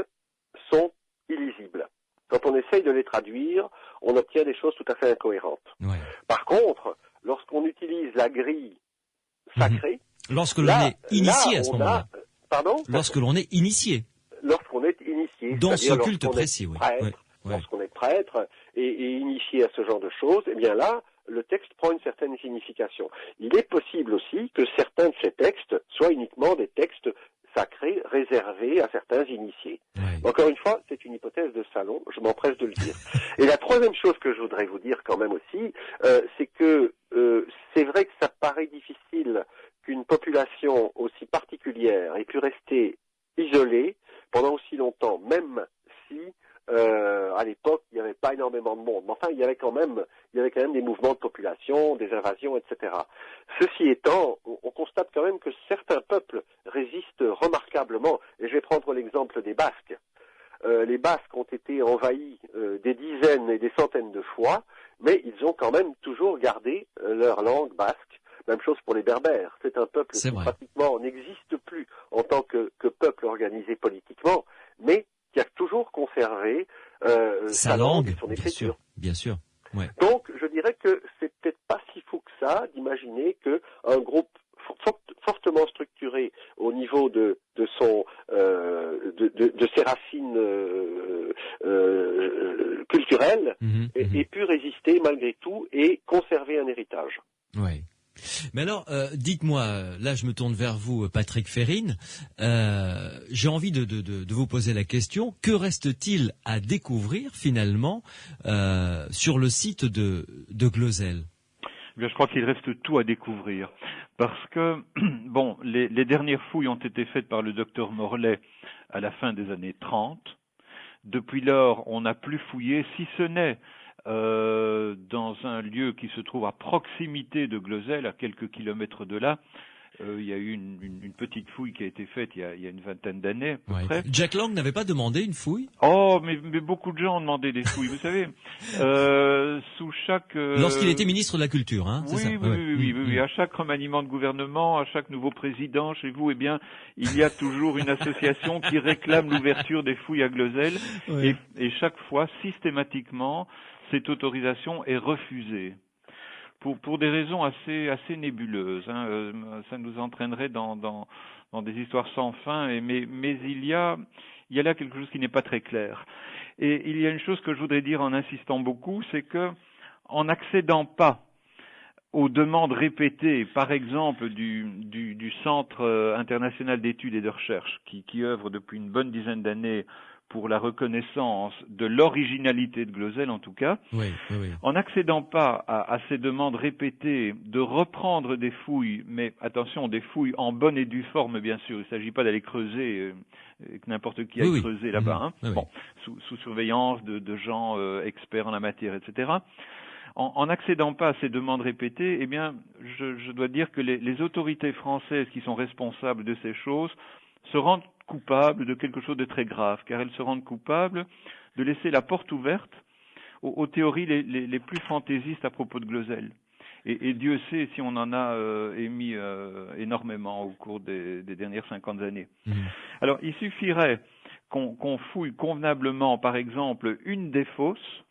sont illisibles. Quand on essaye de les traduire, on obtient des choses tout à fait incohérentes. Ouais. Par contre, lorsqu'on utilise la grille sacrée, lorsque l'on est initié à ce moment-là. Pardon ? Lorsque l'on est initié. Lorsqu'on est initié. Dans ce culte précis, oui. Lorsqu'on est prêtre et initié à ce genre de choses, eh bien là, le texte prend une certaine signification. Il est possible aussi que certains de ces textes soient uniquement des textes sacrés réservés à certains initiés. Oui. Encore une fois, c'est une hypothèse de salon, je m'empresse de le dire. Et la troisième chose que je voudrais vous dire quand même aussi, c'est que c'est vrai que ça paraît difficile qu'une population aussi particulière ait pu rester isolée pendant aussi longtemps, même si à l'époque il n'y avait pas énormément de monde. Mais enfin, il y avait quand même des mouvements de population, des invasions, etc. Ceci étant, on constate quand même que certains peuples résistent remarquablement. Et je vais prendre l'exemple des Basques. les Basques ont été envahis des dizaines et des centaines de fois, mais ils ont quand même toujours gardé leur langue basque. Même chose pour les Berbères. C'est un peuple qui pratiquement n'existe plus en tant que peuple organisé politiquement, mais qui a toujours conservé sa langue et son écriture. Bien sûr. Ouais. Donc, je dirais que c'est peut-être pas si fou que ça d'imaginer que un groupe fortement structuré au niveau de ses racines culturelles ait pu résister malgré tout et conserver un héritage. Ouais. Mais alors, dites-moi, là je me tourne vers vous, Patrick Férine, j'ai envie de vous poser la question, que reste-t-il à découvrir finalement sur le site de Glozell ? Je crois qu'il reste tout à découvrir, parce que bon, les dernières fouilles ont été faites par le docteur Morlet à la fin des années 30. Depuis lors, on n'a plus fouillé, si ce n'est dans un lieu qui se trouve à proximité de Glozell, à quelques kilomètres de là. Il y a eu une petite fouille qui a été faite il y a une vingtaine d'années à peu près. Jack Lang n'avait pas demandé une fouille ? Oh, mais beaucoup de gens ont demandé des fouilles, vous savez. Sous chaque lorsqu'il était ministre de la Culture, hein, c'est ça ? Oui. À chaque remaniement de gouvernement, à chaque nouveau président chez vous, eh bien, il y a toujours une association qui réclame l'ouverture des fouilles à Glozell, et chaque fois, systématiquement, cette autorisation est refusée. Pour des raisons assez nébuleuses, hein. Ça nous entraînerait dans des histoires sans fin, mais il y a là quelque chose qui n'est pas très clair. Et il y a une chose que je voudrais dire en insistant beaucoup, c'est que en n'accédant pas aux demandes répétées, par exemple du Centre international d'études et de recherche, qui œuvre depuis une bonne dizaine d'années pour la reconnaissance de l'originalité de Glozell en tout cas, en n'accédant pas à ces demandes répétées de reprendre des fouilles, mais attention, des fouilles en bonne et due forme bien sûr, il ne s'agit pas d'aller creuser, que n'importe qui aille creuser là-bas, hein. Sous surveillance de gens experts en la matière, etc. En n'accédant pas à ces demandes répétées, eh bien, je dois dire que les autorités françaises qui sont responsables de ces choses se rendent coupables de quelque chose de très grave, car elles se rendent coupables de laisser la porte ouverte aux théories les plus fantaisistes à propos de Glozell. Et Dieu sait si on en a émis énormément au cours des dernières 50 années. Alors, il suffirait qu'on fouille convenablement, par exemple, une des fosses,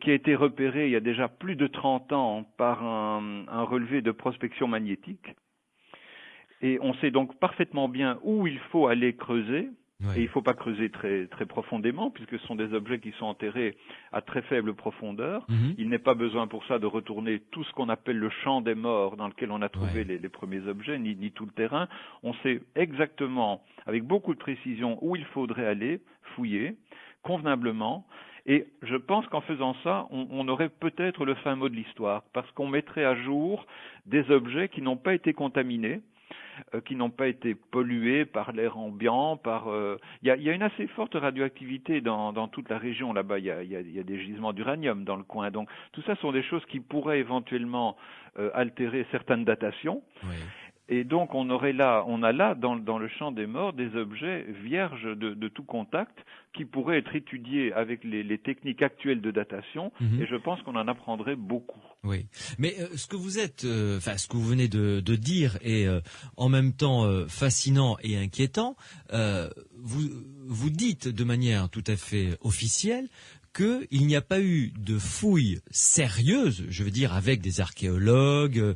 qui a été repérée il y a déjà plus de 30 ans par un relevé de prospection magnétique. Et on sait donc parfaitement bien où il faut aller creuser, et il ne faut pas creuser très, très profondément, puisque ce sont des objets qui sont enterrés à très faible profondeur. Il n'est pas besoin pour ça de retourner tout ce qu'on appelle le champ des morts dans lequel on a trouvé les premiers objets, ni tout le terrain. On sait exactement, avec beaucoup de précision, où il faudrait aller fouiller, convenablement. Et je pense qu'en faisant ça, on aurait peut-être le fin mot de l'histoire, parce qu'on mettrait à jour des objets qui n'ont pas été contaminés, qui n'ont pas été pollués par l'air ambiant, il y a une assez forte radioactivité dans toute la région là-bas. Il y a des gisements d'uranium dans le coin. Donc tout ça sont des choses qui pourraient éventuellement altérer certaines datations. Et donc on a là dans le champ des morts des objets vierges de tout contact qui pourraient être étudiés avec les techniques actuelles de datation, et je pense qu'on en apprendrait beaucoup. Oui, mais ce que vous venez de dire est en même temps fascinant et inquiétant. Vous dites de manière tout à fait officielle qu'il n'y a pas eu de fouilles sérieuses, je veux dire avec des archéologues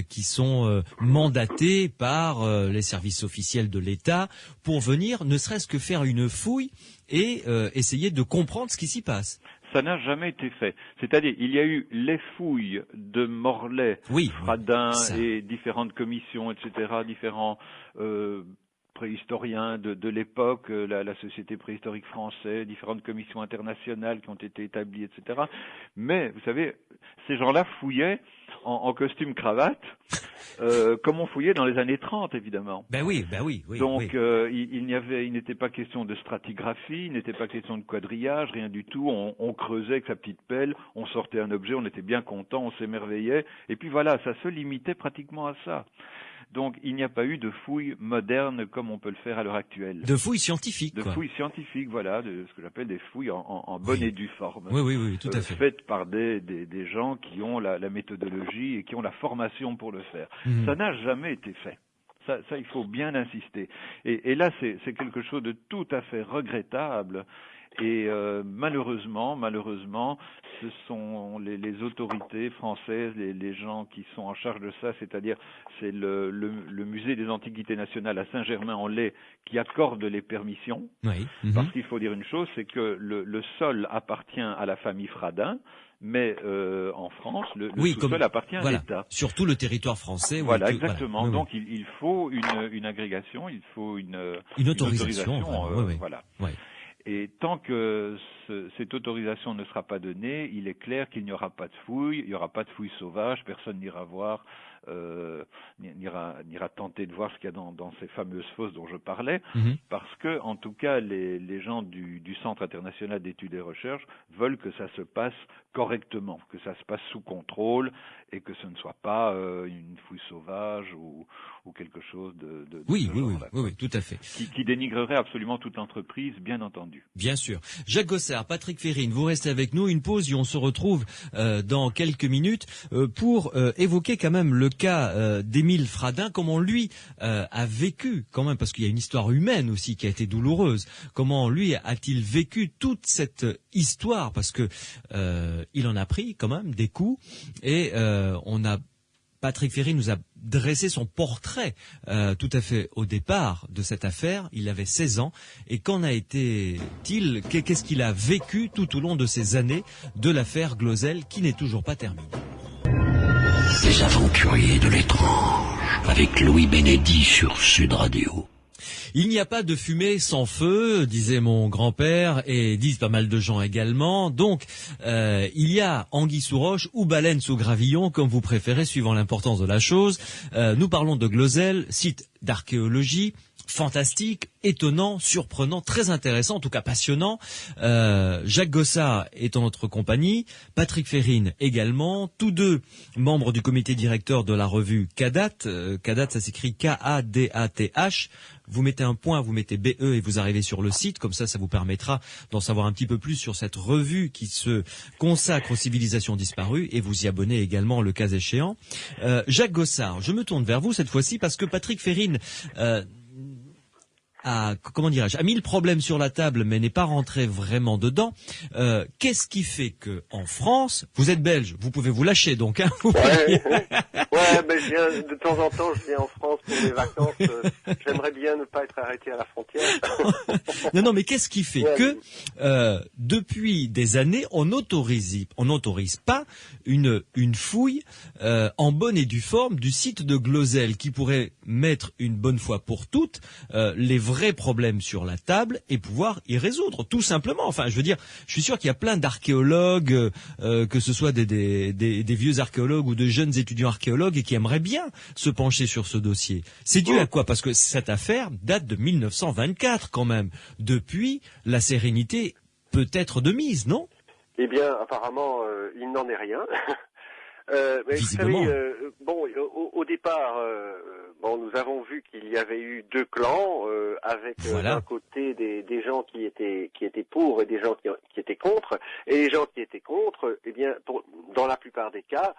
qui sont mandatés par les services officiels de l'État pour venir ne serait-ce que faire une fouille et essayer de comprendre ce qui s'y passe. Ça n'a jamais été fait. C'est-à-dire, il y a eu les fouilles de Morlet, Fradin et différentes commissions, etc., différents préhistoriens de l'époque, la Société préhistorique française, différentes commissions internationales qui ont été établies, etc. Mais, vous savez, ces gens-là fouillaient en costume cravate, comme on fouillait dans les années 30, évidemment. Ben oui. Donc, il n'était pas question de stratigraphie, il n'était pas question de quadrillage, rien du tout. On creusait avec sa petite pelle, on sortait un objet, on était bien content, on s'émerveillait. Et puis voilà, ça se limitait pratiquement à ça. Donc il n'y a pas eu de fouilles modernes comme on peut le faire à l'heure actuelle. De fouilles scientifiques, De quoi. fouilles scientifiques, voilà, de ce que j'appelle des fouilles en bonne et due forme. Oui, tout à fait. Faites par des gens qui ont la méthodologie et qui ont la formation pour le faire. Ça n'a jamais été fait. Ça, il faut bien insister. Et là, c'est quelque chose de tout à fait regrettable. Et malheureusement, ce sont les autorités françaises, les gens qui sont en charge de ça, c'est-à-dire c'est le musée des Antiquités nationales à Saint-Germain-en-Laye qui accorde les permissions. Oui. Parce qu'il faut dire une chose, c'est que le sol appartient à la famille Fradin, mais en France, le sous-sol appartient à l'État. Surtout le territoire français. Voilà, exactement. Voilà. Donc il faut une agrégation, il faut une autorisation. Voilà. Oui. Et tant que cette autorisation ne sera pas donnée, il est clair qu'il n'y aura pas de fouilles, il n'y aura pas de fouilles sauvages, personne n'ira voir, n'ira tenter de voir ce qu'il y a dans ces fameuses fosses dont je parlais, parce que, en tout cas, les gens du Centre international d'études et recherches veulent que ça se passe correctement, que ça se passe sous contrôle et que ce ne soit pas une fouille sauvage ou quelque chose de oui, tout à fait. Qui dénigrerait absolument toute l'entreprise, bien entendu. Bien sûr. Jacques Gossard, Patrick Férine, vous restez avec nous. Une pause et on se retrouve dans quelques minutes pour évoquer quand même le cas d'Émile Fradin, comment lui a vécu quand même, parce qu'il y a une histoire humaine aussi qui a été douloureuse. Comment lui a-t-il vécu toute cette histoire, parce que il en a pris quand même des coups et Patrick Férine nous a dressé son portrait tout à fait au départ de cette affaire. Il avait 16 ans. Et qu'en a été-il? Qu'est-ce qu'il a vécu tout au long de ces années de l'affaire Glosel qui n'est toujours pas terminée? Les aventuriers de l'étrange avec Louis Bénédy sur Sud Radio. Il n'y a pas de fumée sans feu, disait mon grand-père, et disent pas mal de gens également. Donc, il y a anguille sous roche ou baleine sous gravillon, comme vous préférez, suivant l'importance de la chose. Nous parlons de Glosel, site d'archéologie, fantastique, étonnant, surprenant, très intéressant, en tout cas passionnant. Jacques Gossard est en notre compagnie, Patrick Férine également, tous deux membres du comité directeur de la revue Kadat. Kadat, ça s'écrit K-A-D-A-T-H. Vous mettez un point, vous mettez BE et vous arrivez sur le site. Comme ça vous permettra d'en savoir un petit peu plus sur cette revue qui se consacre aux civilisations disparues et vous y abonnez également le cas échéant. Jacques Gossard, je me tourne vers vous cette fois-ci parce que Patrick Férine a mis le problème sur la table mais n'est pas rentré vraiment dedans. Qu'est-ce qui fait que en France, vous êtes belge, vous pouvez vous lâcher donc, hein, mais de temps en temps, je viens en France pour les vacances. J'aimerais bien ne pas être arrêté à la frontière. Non, mais qu'est-ce qui fait que depuis des années, on n'autorise pas une fouille en bonne et due forme du site de Glosel qui pourrait mettre une bonne fois pour toutes les vrais problèmes sur la table et pouvoir y résoudre, tout simplement. Enfin, je veux dire, je suis sûr qu'il y a plein d'archéologues, que ce soit des vieux archéologues ou de jeunes étudiants archéologues et qui aimeraient bien se pencher sur ce dossier. C'est dû à quoi? Parce que cette affaire date de 1924 quand même. Depuis, la sérénité peut être de mise, non? Eh bien, apparemment, il n'en est rien. Mais visiblement. Vous savez, au départ, nous avons vu qu'il y avait eu deux clans avec d'un côté des gens qui étaient pour et des gens qui étaient contre. Et les gens qui étaient contre, eh bien, dans la plupart des cas,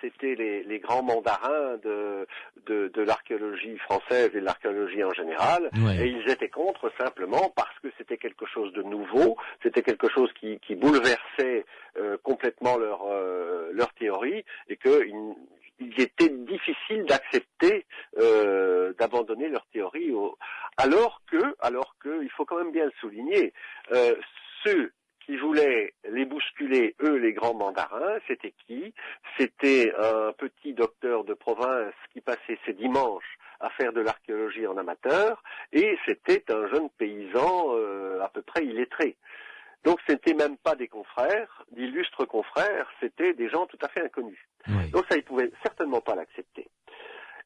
c'était les grands mandarins de l'archéologie française et de l'archéologie en général. Ouais. Et ils étaient contre simplement parce que c'était quelque chose de nouveau, c'était quelque chose qui bouleversait complètement leur théorie et qu'il était difficile d'accepter d'abandonner leur théorie alors que il faut quand même bien le souligner, ceux qui voulaient les bousculer, eux, les grands mandarins, c'était qui? C'était un petit docteur de province qui passait ses dimanches à faire de l'archéologie en amateur, et c'était un jeune paysan à peu près illettré. Donc c'était même pas des confrères, d'illustres confrères, c'était des gens tout à fait inconnus. Oui. Donc ça, ils pouvaient certainement pas l'accepter.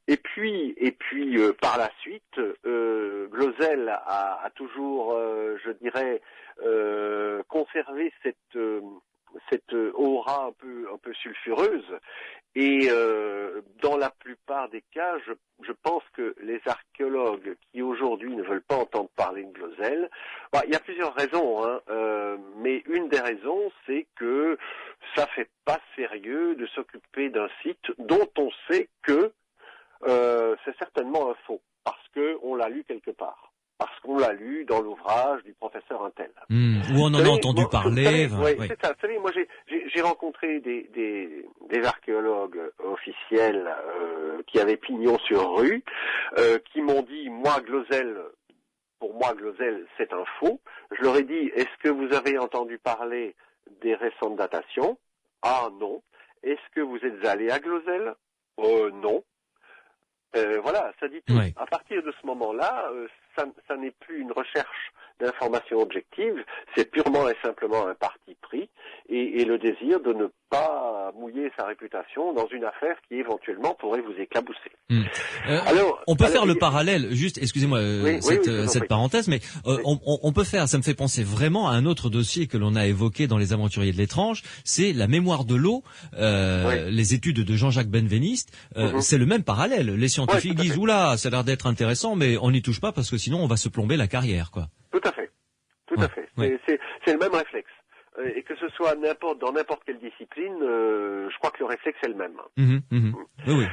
Et puis par la suite, Glosel a toujours, je dirais, conservé cette aura un peu sulfureuse. Et dans la plupart des cas, je pense que les archéologues qui aujourd'hui ne veulent pas entendre parler de Glozell, il y a plusieurs raisons, hein, mais une des raisons, c'est que ça fait pas sérieux de s'occuper d'un site dont on sait que c'est certainement un faux, parce que on l'a lu quelque part. Parce qu'on l'a lu dans l'ouvrage du professeur Untel. Où on en a entendu parler. Oui, c'est ça. Vous savez, moi j'ai rencontré des archéologues officiels qui avaient pignon sur rue, qui m'ont dit, pour moi Glozell c'est un faux. Je leur ai dit, est-ce que vous avez entendu parler des récentes datations? Ah non. Est-ce que vous êtes allé à Glozell? Non. Voilà, ça dit tout. Ouais. À partir de ce moment-là, ça n'est plus une recherche d'informations objectives, c'est purement et simplement un parti pris et le désir de ne pas mouiller sa réputation dans une affaire qui éventuellement pourrait vous éclabousser. On peut faire le parallèle, juste, excusez-moi cette parenthèse, mais on peut faire, ça me fait penser vraiment à un autre dossier que l'on a évoqué dans les Aventuriers de l'étrange, c'est la mémoire de l'eau, les études de Jean-Jacques Benveniste, c'est le même parallèle. Les scientifiques disent, oula, ça a l'air d'être intéressant, mais on n'y touche pas parce que sinon on va se plomber la carrière, quoi. Tout à fait. C'est le même réflexe. Et que ce soit dans n'importe quelle discipline, je crois que le réflexe est le même. Oui.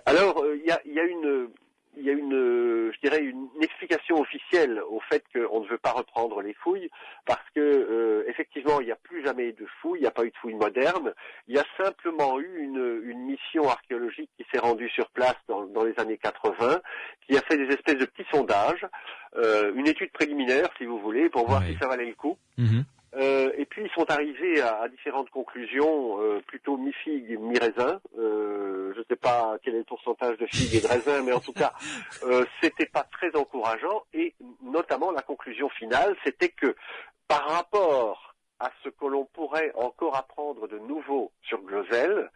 Alors, il y a une, je dirais, une explication officielle au fait qu'on ne veut pas reprendre les fouilles, parce que effectivement, il n'y a plus jamais de fouilles, il n'y a pas eu de fouilles modernes. Il y a simplement eu une mission archéologique qui s'est rendue sur place dans les années 80, qui a fait des espèces de petits sondages, une étude préliminaire, si vous voulez, pour voir si ça valait le coup. Et puis ils sont arrivés à différentes conclusions, plutôt mi-figue, mi-raisin. Je ne sais pas quel est le pourcentage de figues et de raisin, mais en tout cas, c'était pas très encourageant. Et notamment la conclusion finale, c'était que par rapport à ce que l'on pourrait encore apprendre de nouveau sur Glozell,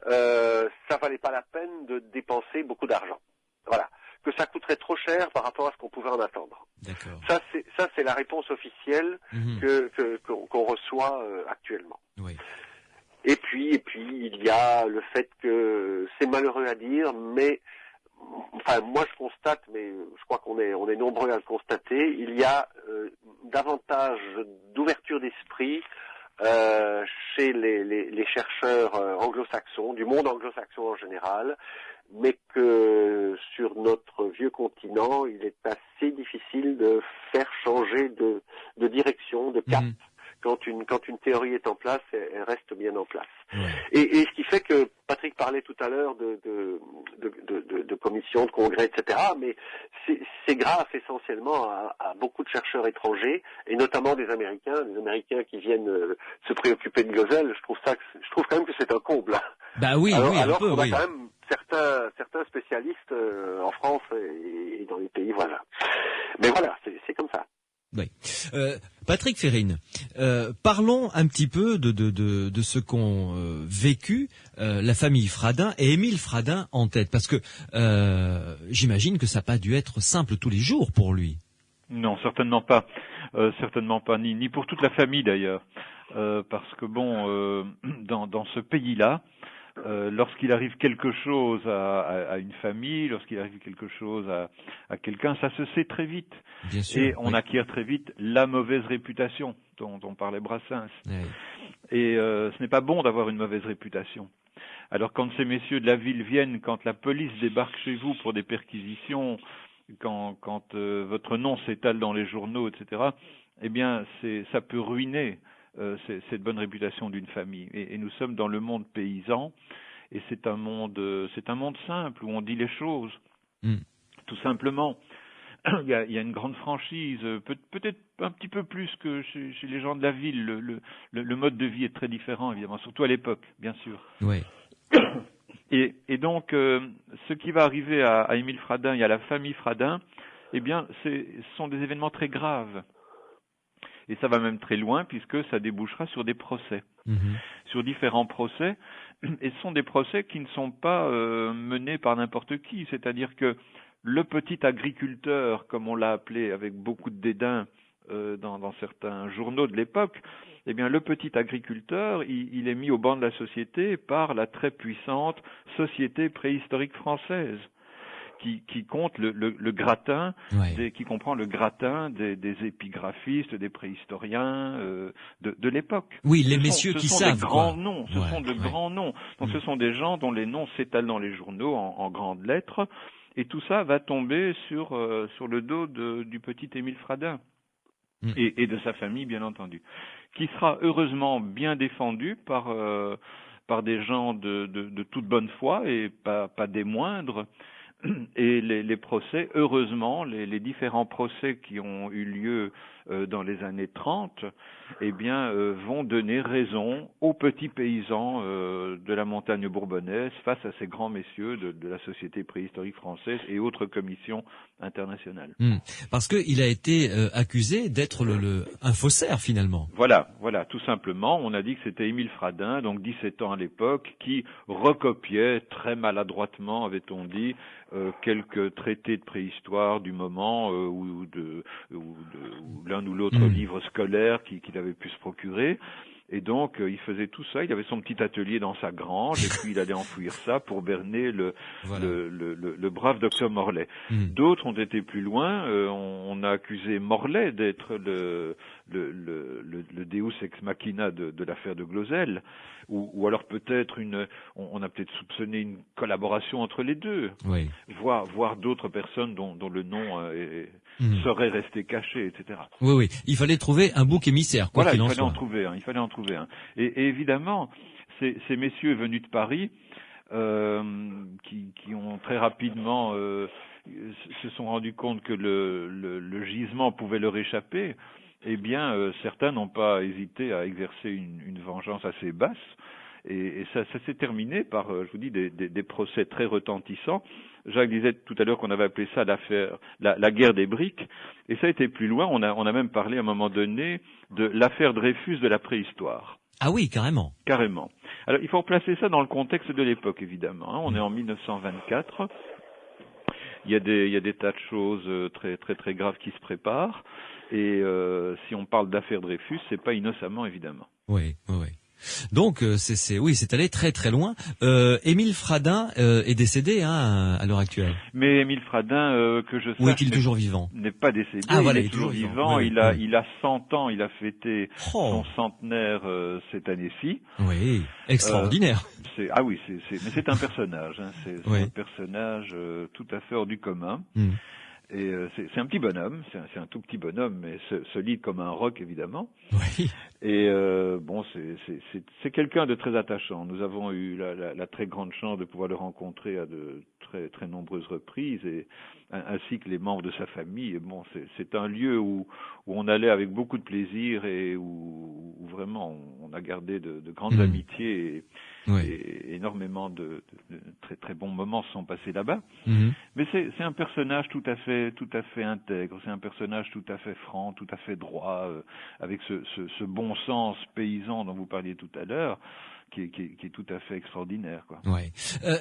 ça valait pas la peine de dépenser beaucoup d'argent. Voilà. Que ça coûterait trop cher par rapport à ce qu'on pouvait en attendre. D'accord. Ça c'est la réponse officielle qu'on reçoit actuellement. Oui. Et puis il y a le fait que c'est malheureux à dire, mais enfin moi je constate, mais je crois qu'on est nombreux à le constater, il y a davantage d'ouverture d'esprit chez les chercheurs anglo-saxons, du monde anglo-saxon en général, mais que sur notre vieux continent, il est assez difficile de faire changer de direction, de cap. Quand une théorie est en place, elle reste bien en place. Et ce qui fait que Patrick parlait tout à l'heure de commissions, de congrès, etc. Mais c'est grâce essentiellement à beaucoup de chercheurs étrangers et notamment des Américains qui viennent se préoccuper de Glozell. Je trouve quand même que c'est un comble. Bah oui, alors un peu, qu'on a quand même certains spécialistes en France et dans les pays voisins. Mais voilà, c'est comme ça. Oui. Patrick Férine, parlons un petit peu de ce qu'ont vécu la famille Fradin et Émile Fradin en tête, parce que j'imagine que ça n'a pas dû être simple tous les jours pour lui. Non, certainement pas. Certainement pas, ni pour toute la famille d'ailleurs. Parce que dans ce pays-là, lorsqu'il arrive quelque chose à une famille, lorsqu'il arrive quelque chose à quelqu'un, ça se sait très vite. Bien sûr, et on acquiert très vite la mauvaise réputation dont parlait Brassens. Et ce n'est pas bon d'avoir une mauvaise réputation. Alors quand ces messieurs de la ville viennent, quand la police débarque chez vous pour des perquisitions, quand votre nom s'étale dans les journaux, etc., eh bien ça peut ruiner cette bonne réputation d'une famille. Et nous sommes dans le monde paysan, et c'est un monde simple où on dit les choses, tout simplement. Il y a une grande franchise, peut-être un petit peu plus que chez les gens de la ville. Le mode de vie est très différent, évidemment, surtout à l'époque, bien sûr. Oui. Et donc, ce qui va arriver à Émile Fradin et à la famille Fradin, eh bien, ce sont des événements très graves. Et ça va même très loin, puisque ça débouchera sur des procès, sur différents procès. Et ce sont des procès qui ne sont pas menés par n'importe qui. C'est-à-dire que le petit agriculteur, comme on l'a appelé avec beaucoup de dédain, dans certains journaux de l'époque, eh bien, le petit agriculteur, il est mis au banc de la société par la très puissante Société préhistorique française, qui compte le gratin, qui comprend le gratin des épigraphistes, des préhistoriens de l'époque. Oui, les messieurs qui savent. Ce sont des grands noms, ce sont de grands noms. Donc ce sont des gens dont les noms s'étalent dans les journaux en grandes lettres, et tout ça va tomber sur le dos du petit Émile Fradin. Et de sa famille, bien entendu, qui sera heureusement bien défendu par des gens de toute bonne foi et pas des moindres. Et les procès, heureusement, les différents procès qui ont eu lieu dans les années 30, eh bien, vont donner raison aux petits paysans de la montagne bourbonnaise face à ces grands messieurs de la Société préhistorique française et autres commissions internationales. Parce qu'il a été accusé d'être un faussaire, finalement. Voilà, tout simplement. On a dit que c'était Émile Fradin, donc 17 ans à l'époque, qui recopiait très maladroitement, avait-on dit, quelques traités de préhistoire du moment ou l'un ou l'autre livre scolaire qu'il avait pu se procurer. Et donc, il faisait tout ça. Il avait son petit atelier dans sa grange, et puis il allait enfouir ça pour berner le brave docteur Morlaix. D'autres ont été plus loin. On a accusé Morlaix d'être le Deus ex machina de l'affaire de Glosel, ou alors peut-être on a peut-être soupçonné une collaboration entre les deux, voire d'autres personnes dont le nom serait resté caché, etc. Oui, il fallait trouver un bouc émissaire, quoi qu'il en soit. Il fallait en trouver un. Et évidemment, ces messieurs venus de Paris, qui ont très rapidement se sont rendus compte que le gisement pouvait leur échapper, eh bien, certains n'ont pas hésité à exercer une vengeance assez basse. Et ça s'est terminé par, je vous dis, des procès très retentissants. Jacques disait tout à l'heure qu'on avait appelé ça la guerre des briques, et ça a été plus loin. On a même parlé à un moment donné de l'affaire Dreyfus de la préhistoire. Ah oui, carrément. Carrément. Alors, il faut replacer ça dans le contexte de l'époque, évidemment. On est en 1924. Il y a des tas de choses très très très graves qui se préparent, et si on parle d'affaire Dreyfus, c'est pas innocemment, évidemment. Oui. Donc c'est allé très très loin. Émile Fradin est décédé à l'heure actuelle. Mais Émile Fradin, que je sache, est-il toujours vivant? N'est pas décédé. Il est toujours vivant. Oui, il a 100 ans. Il a fêté son centenaire cette année-ci. Oui, extraordinaire. Mais c'est un personnage. C'est un personnage tout à fait hors du commun. Et c'est un petit bonhomme, c'est un tout petit bonhomme, mais solide comme un roc, évidemment. Oui. Et c'est quelqu'un de très attachant. Nous avons eu la très grande chance de pouvoir le rencontrer à de très très nombreuses reprises, et ainsi que les membres de sa famille. Et bon, c'est un lieu où on allait avec beaucoup de plaisir, et où vraiment on a gardé de grandes amitiés, et énormément de très très bons moments se sont passés là-bas. Mais c'est un personnage tout à fait intègre, c'est un personnage tout à fait franc, tout à fait droit, avec ce bon sens paysan dont vous parliez tout à l'heure, qui est tout à fait extraordinaire, quoi.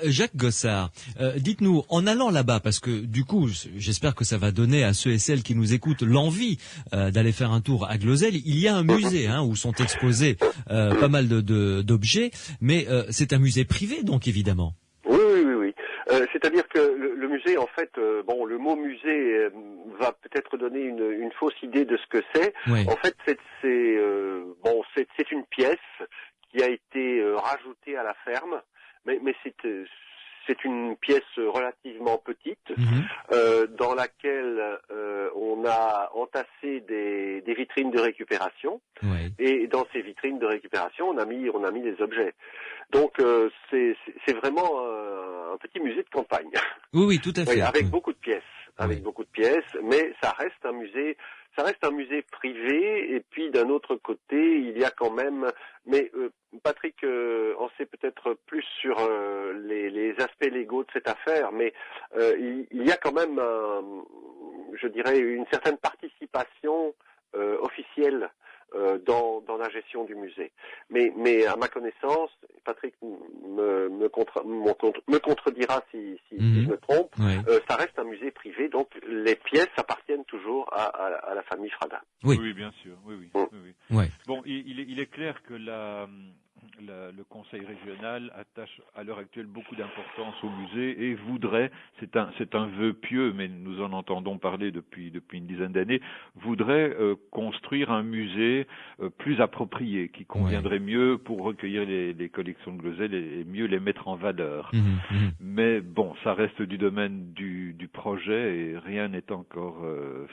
Jacques Gossard, dites-nous, en allant là-bas, parce que du coup, j'espère que ça va donner à ceux et celles qui nous écoutent l'envie d'aller faire un tour à Glosel. Il y a un musée où sont exposés pas mal d'objets, mais c'est un musée privé, donc évidemment. Oui. C'est-à-dire que le musée, en fait, le mot musée va peut-être donner une fausse idée de ce que c'est. En fait, c'est une pièce qui a été rajoutée à la ferme, mais c'est une pièce relativement petite dans laquelle on a entassé des vitrines de récupération, et dans ces vitrines de récupération on a mis des objets. Donc c'est vraiment un petit musée de campagne. Oui, tout à fait. Avec beaucoup de pièces, mais ça reste un musée privé. Et puis d'un autre côté, il y a quand même, mais Patrick en sait peut-être plus sur les aspects légaux de cette affaire, mais il y a quand même, je dirais, une certaine participation officielle dans la gestion du musée. Mais à ma connaissance, Patrick me contredira si je me trompe, ça reste un musée privé, donc les pièces appartiennent toujours à la famille Fradin. Oui, bien sûr. Oui. Bon, il est clair que le conseil régional attache à l'heure actuelle beaucoup d'importance au musée et voudrait, c'est un vœu pieux, mais nous en entendons parler depuis une dizaine d'années, voudrait construire un musée plus approprié, qui conviendrait mieux pour recueillir les collections de Glosel et mieux les mettre en valeur. Mais bon, ça reste du domaine du projet et rien n'est encore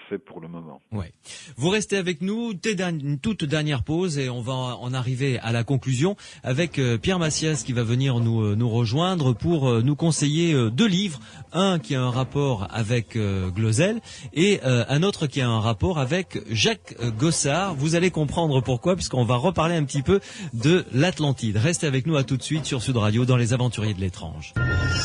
fait pour le moment. Ouais. Vous restez avec nous, une toute dernière pause et on va en arriver à la conclusion avec Pierre Massias qui va venir nous rejoindre pour nous conseiller 2 livres, un qui a un rapport avec Glosel et un autre qui a un rapport avec Jacques Gossard. Vous allez comprendre pourquoi, puisqu'on va reparler un petit peu de l'Atlantide. Restez avec nous, à tout de suite sur Sud Radio dans Les Aventuriers de l'étrange.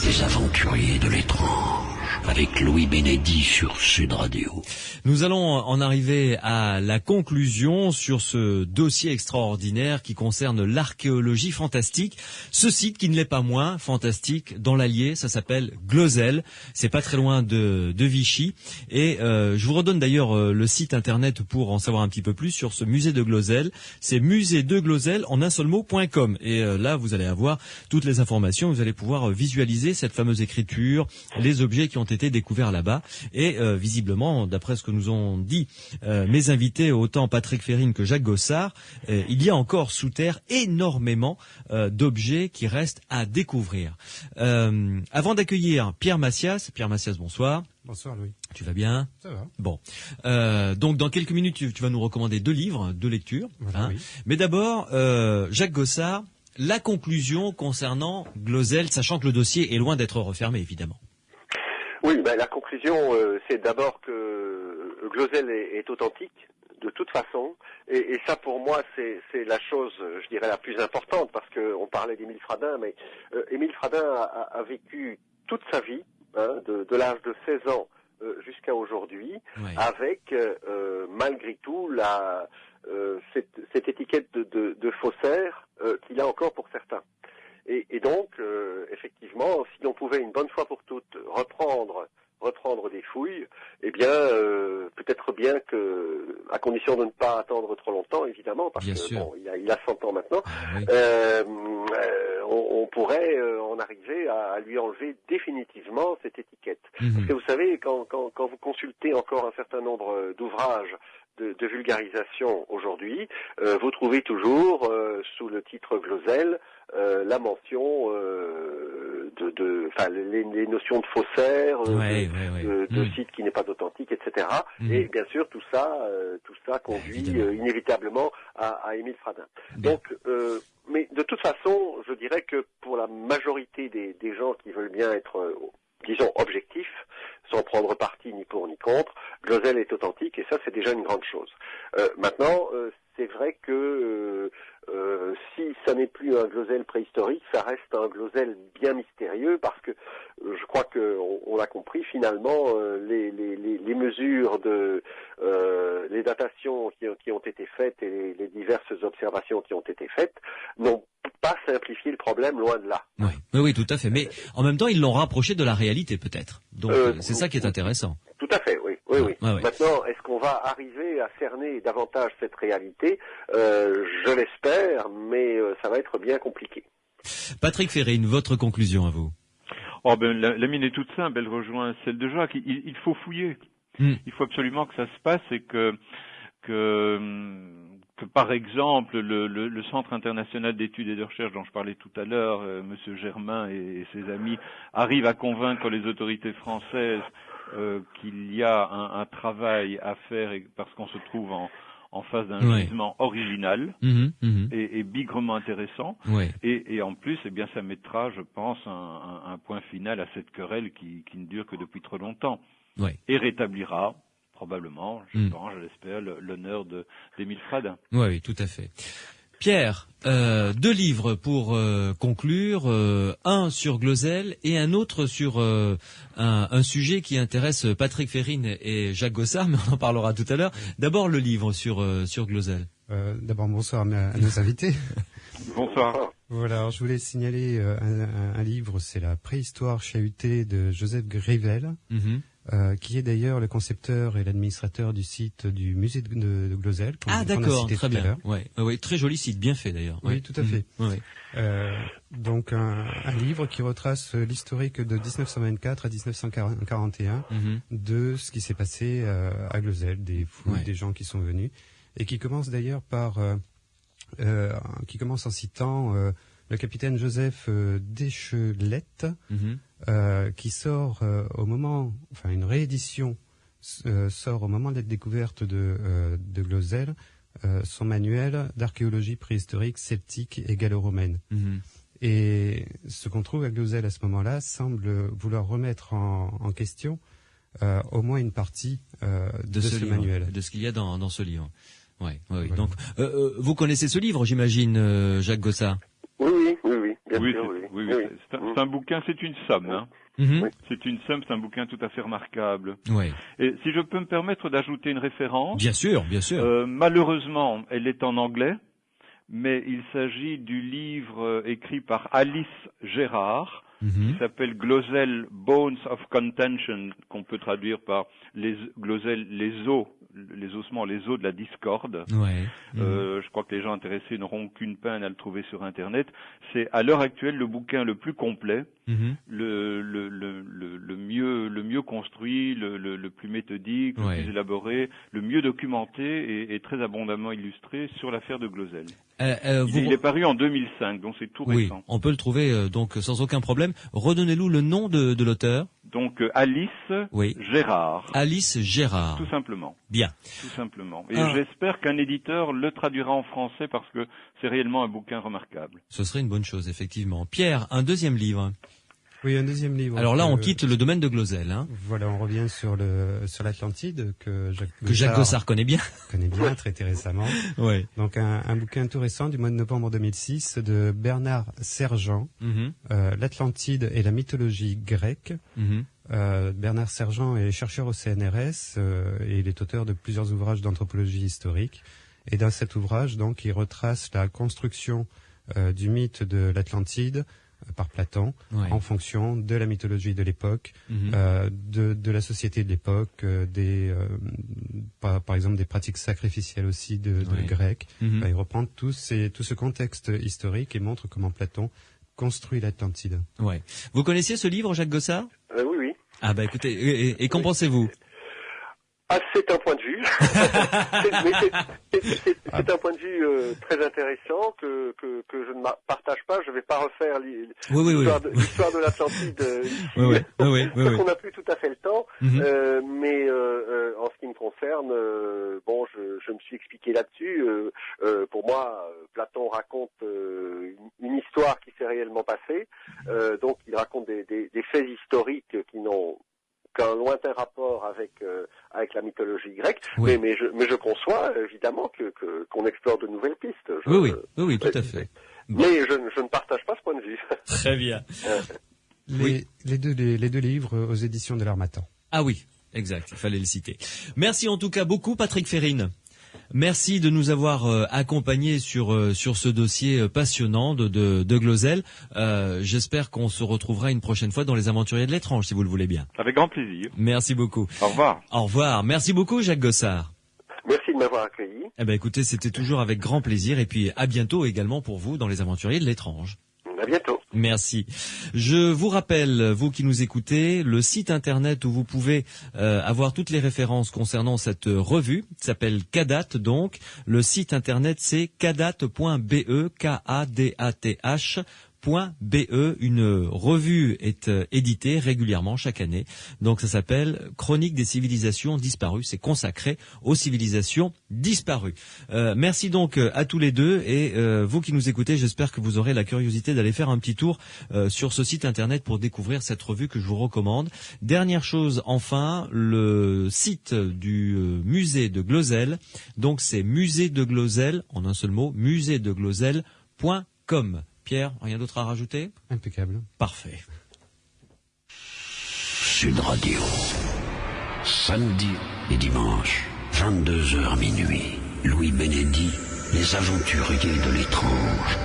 Les Aventuriers de l'étrange avec Louis Bénédy sur Sud Radio. Nous allons en arriver à la conclusion sur ce dossier extraordinaire qui concerne l'archéologie fantastique. Ce site qui ne l'est pas moins fantastique dans l'Allier, ça s'appelle Glosel. C'est pas très loin de Vichy. Et je vous redonne d'ailleurs le site internet pour en savoir un petit peu plus sur ce musée de Glosel. C'est muséedeglosel en un seul mot.com. Et là, vous allez avoir toutes les informations. Vous allez pouvoir visualiser cette fameuse écriture, les objets qui ont été découverts là-bas. Et visiblement, d'après ce que nous ont dit mes invités, autant Patrick Férine que Jacques Gossard, il y a encore sous terre énormément d'objets qui restent à découvrir. Avant d'accueillir Pierre Massias, bonsoir. Bonsoir Louis. Tu vas bien? Ça va. Bon. Donc dans quelques minutes, tu vas nous recommander 2 livres, 2 lectures. Voilà, oui. Mais d'abord, Jacques Gossard, la conclusion concernant Glosel, sachant que le dossier est loin d'être refermé, évidemment. Oui, la conclusion, c'est d'abord que Glosel est authentique, de toute façon, et ça pour moi c'est la chose, je dirais, la plus importante, parce qu'on parlait d'Émile Fradin, mais Émile Fradin a vécu toute sa vie, de l'âge de 16 ans jusqu'à aujourd'hui, avec malgré tout cette étiquette de faussaire qu'il a encore pour certains. Et donc, effectivement, si on pouvait une bonne fois pour toutes reprendre des fouilles, eh bien, peut-être bien que, à condition de ne pas attendre trop longtemps, évidemment, parce que bon, il a 100 ans maintenant, on pourrait en arriver à lui enlever définitivement cette étiquette. Parce que vous savez, quand vous consultez encore un certain nombre d'ouvrages de vulgarisation aujourd'hui, vous trouvez toujours sous le titre Glosel la mention les notions de faussaire, de site qui n'est pas authentique, etc. Et bien sûr, tout ça conduit inévitablement à Émile Fradin. Donc, mais de toute façon, je dirais que pour la majorité des gens qui veulent bien être disons objectifs, sans prendre parti ni pour ni contre, Glosel est authentique et ça c'est déjà une grande chose. Maintenant, c'est vrai que si ça n'est plus un Glosel préhistorique, ça reste un Glosel bien mystérieux parce que je crois que on l'a compris finalement, les mesures les datations qui ont été faites et les diverses observations qui ont été faites n'ont pas simplifié le problème, loin de là. Oui, tout à fait. Mais en même temps, ils l'ont rapproché de la réalité peut-être. Donc c'est ça qui est intéressant. Tout à fait, oui. Maintenant, est-ce qu'on va arriver à cerner davantage cette réalité? Je l'espère, mais ça va être bien compliqué. Patrick Férine, votre conclusion à vous? La mienne est toute simple, elle rejoint celle de Jacques. Il faut fouiller. Il faut absolument que ça se passe et que par exemple le Centre international d'études et de recherche dont je parlais tout à l'heure, Monsieur Germain et ses amis, arrivent à convaincre les autorités françaises qu'il y a un travail à faire parce qu'on se trouve en face d'un gisement original et bigrement intéressant. Et en plus, ça mettra, je pense, un point final à cette querelle qui ne dure que depuis trop longtemps. Et rétablira probablement, je pense, je l'espère, l'honneur d'Émile Fradin. Oui, tout à fait. Pierre, 2 livres pour conclure, un sur Glosel et un autre sur un sujet qui intéresse Patrick Férine et Jacques Gossard, mais on en parlera tout à l'heure. D'abord le livre sur Glosel. D'abord bonsoir à nos invités. Bonsoir. Voilà, alors je voulais signaler un livre, c'est La préhistoire chahutée de Joseph Grivel, qui est d'ailleurs le concepteur et l'administrateur du site du musée de Glozelle. Ah d'accord, très bien. Ouais, très joli site, bien fait d'ailleurs. Oui, tout à fait. Ouais. Donc un livre qui retrace l'historique de 1924 à 1941 de ce qui s'est passé à Glozelle, des fouilles, des gens qui sont venus, et qui commence d'ailleurs par qui commence en citant le capitaine Joseph Deschelette, qui sort au moment, enfin une réédition sort au moment de la découverte de Glozelle, son manuel d'archéologie préhistorique, celtique et gallo-romaine. Et ce qu'on trouve à Glozelle à ce moment-là semble vouloir remettre en question au moins une partie de ce livre, manuel. de ce qu'il y a dans ce livre. Ouais. Voilà. Donc, vous connaissez ce livre, j'imagine, Jacques Gossard? Oui, bien Oui, sûr, oui. C'est un bouquin, c'est une somme, hein. C'est une somme, c'est un bouquin tout à fait remarquable. Ouais. Et si je peux me permettre d'ajouter une référence. Bien sûr. Malheureusement, elle est en anglais, mais il s'agit du livre écrit par Alice Gérard, qui s'appelle Glozelle Bones of Contention, qu'on peut traduire par Glozelle, les ossements, les os de la discorde. Ouais. Je crois que les gens intéressés n'auront qu'une peine à le trouver sur Internet. C'est à l'heure actuelle le bouquin le plus complet, le mieux construit, le plus méthodique, le plus élaboré, le mieux documenté et très abondamment illustré sur l'affaire de Glozelle. Il est paru en 2005, donc c'est tout récent. Oui, on peut le trouver donc sans aucun problème. Redonnez-nous le nom de l'auteur. Donc Alice Gérard. Alice Gérard. Tout simplement. Bien. Tout simplement. Et j'espère qu'un éditeur le traduira en français parce que c'est réellement un bouquin remarquable. Ce serait une bonne chose, effectivement. Pierre, un deuxième livre. Oui, un deuxième livre. Alors là, on quitte le domaine de Glozelle. Hein. Voilà, on revient sur l'Atlantide que Jacques Gossard connaît bien. Traité récemment. Ouais. Donc un bouquin tout récent du mois de novembre 2006 de Bernard Sergent, l'Atlantide et la mythologie grecque. Bernard Sergent est chercheur au CNRS et il est auteur de plusieurs ouvrages d'anthropologie historique. Et dans cet ouvrage, donc, il retrace la construction du mythe de l'Atlantide par Platon, en fonction de la mythologie de l'époque, de la société de l'époque, par exemple des pratiques sacrificielles aussi de Grecs. Il reprend tout ce contexte historique et montre comment Platon construit l'Atlantide. Ouais. Vous connaissiez ce livre, Jacques Gossard? Oui. Ah bah écoutez, et qu'en pensez-vous? C'est un point de vue. C'est un point de vue très intéressant que je ne partage pas. Je ne vais pas refaire l'histoire de l'Atlantide ici. Parce qu'on n'a plus tout à fait le temps. Mais en ce qui me concerne, je me suis expliqué là-dessus. Pour moi, Platon raconte une histoire qui s'est réellement passée. Donc, il raconte des faits historiques qui n'ont qu'un lointain rapport avec la mythologie grecque, mais je conçois évidemment qu'on explore de nouvelles pistes. Oui, tout à fait. Mais je ne partage pas ce point de vue. Très bien. Les deux livres aux éditions de l'Harmattan. Ah oui, exact, il fallait le citer. Merci en tout cas beaucoup, Patrick Férine. Merci de nous avoir accompagnés sur ce dossier passionnant de Glozelle. J'espère qu'on se retrouvera une prochaine fois dans les Aventuriers de l'étrange, si vous le voulez bien. Avec grand plaisir. Merci beaucoup. Au revoir. Au revoir. Merci beaucoup, Jacques Gossard. Merci de m'avoir accueilli. Écoutez, c'était toujours avec grand plaisir et puis à bientôt également pour vous dans les Aventuriers de l'étrange. À bientôt. Merci. Je vous rappelle, vous qui nous écoutez, le site internet où vous pouvez avoir toutes les références concernant cette revue s'appelle Kadat donc. Le site internet c'est kadat.be, KADATH. .be, une revue est éditée régulièrement chaque année. Donc ça s'appelle Chronique des civilisations disparues. C'est consacré aux civilisations disparues. Merci donc à tous les deux et vous qui nous écoutez, j'espère que vous aurez la curiosité d'aller faire un petit tour sur ce site internet pour découvrir cette revue que je vous recommande. Dernière chose enfin, le site du musée de Glozelle. Donc c'est musée de Glozelle, en un seul mot, muséedeglozelle.com. Pierre, rien d'autre à rajouter? Impeccable. Parfait. Sud Radio. Samedi et dimanche, 22h minuit. Louis Bénédit, les aventuriers de l'étrange.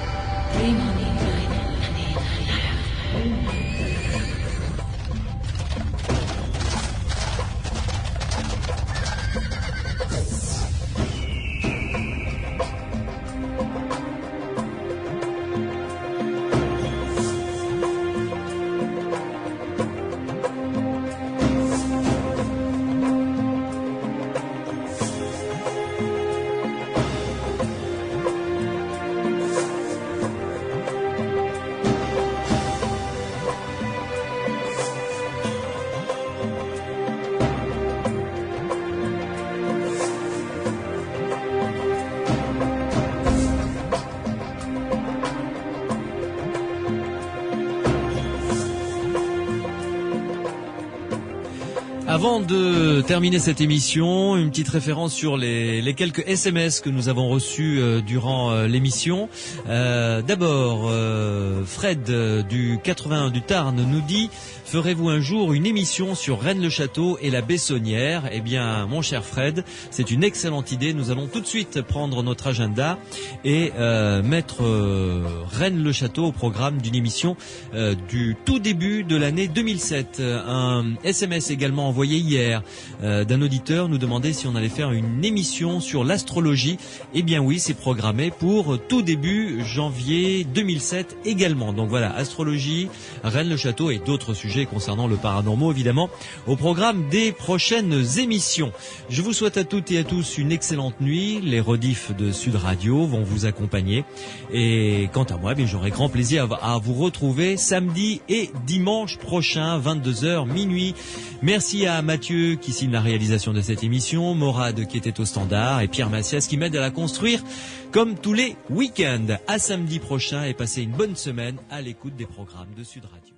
Avant de terminer cette émission, une petite référence sur les quelques SMS que nous avons reçus durant l'émission. D'abord, Fred du 81 du Tarn nous dit: ferez-vous un jour une émission sur Rennes-le-Château et la Bessonnière? Eh bien, mon cher Fred, c'est une excellente idée. Nous allons tout de suite prendre notre agenda et mettre Rennes-le-Château au programme d'une émission du tout début de l'année 2007. Un SMS également envoyé hier d'un auditeur nous demandait si on allait faire une émission sur l'astrologie. Eh bien oui, c'est programmé pour tout début janvier 2007 également. Donc voilà, astrologie, Rennes-le-Château et d'autres sujets concernant le paranormal évidemment au programme des prochaines émissions. Je vous souhaite à toutes et à tous une excellente nuit. Les rediffs de Sud Radio vont vous accompagner et quant à moi, bien j'aurai grand plaisir à vous retrouver samedi et dimanche prochain 22h minuit. Merci à Mathieu qui signe la réalisation de cette émission, Morad qui était au standard et Pierre Massias qui m'aide à la construire comme tous les week-ends. À samedi prochain et passez une bonne semaine à l'écoute des programmes de Sud Radio.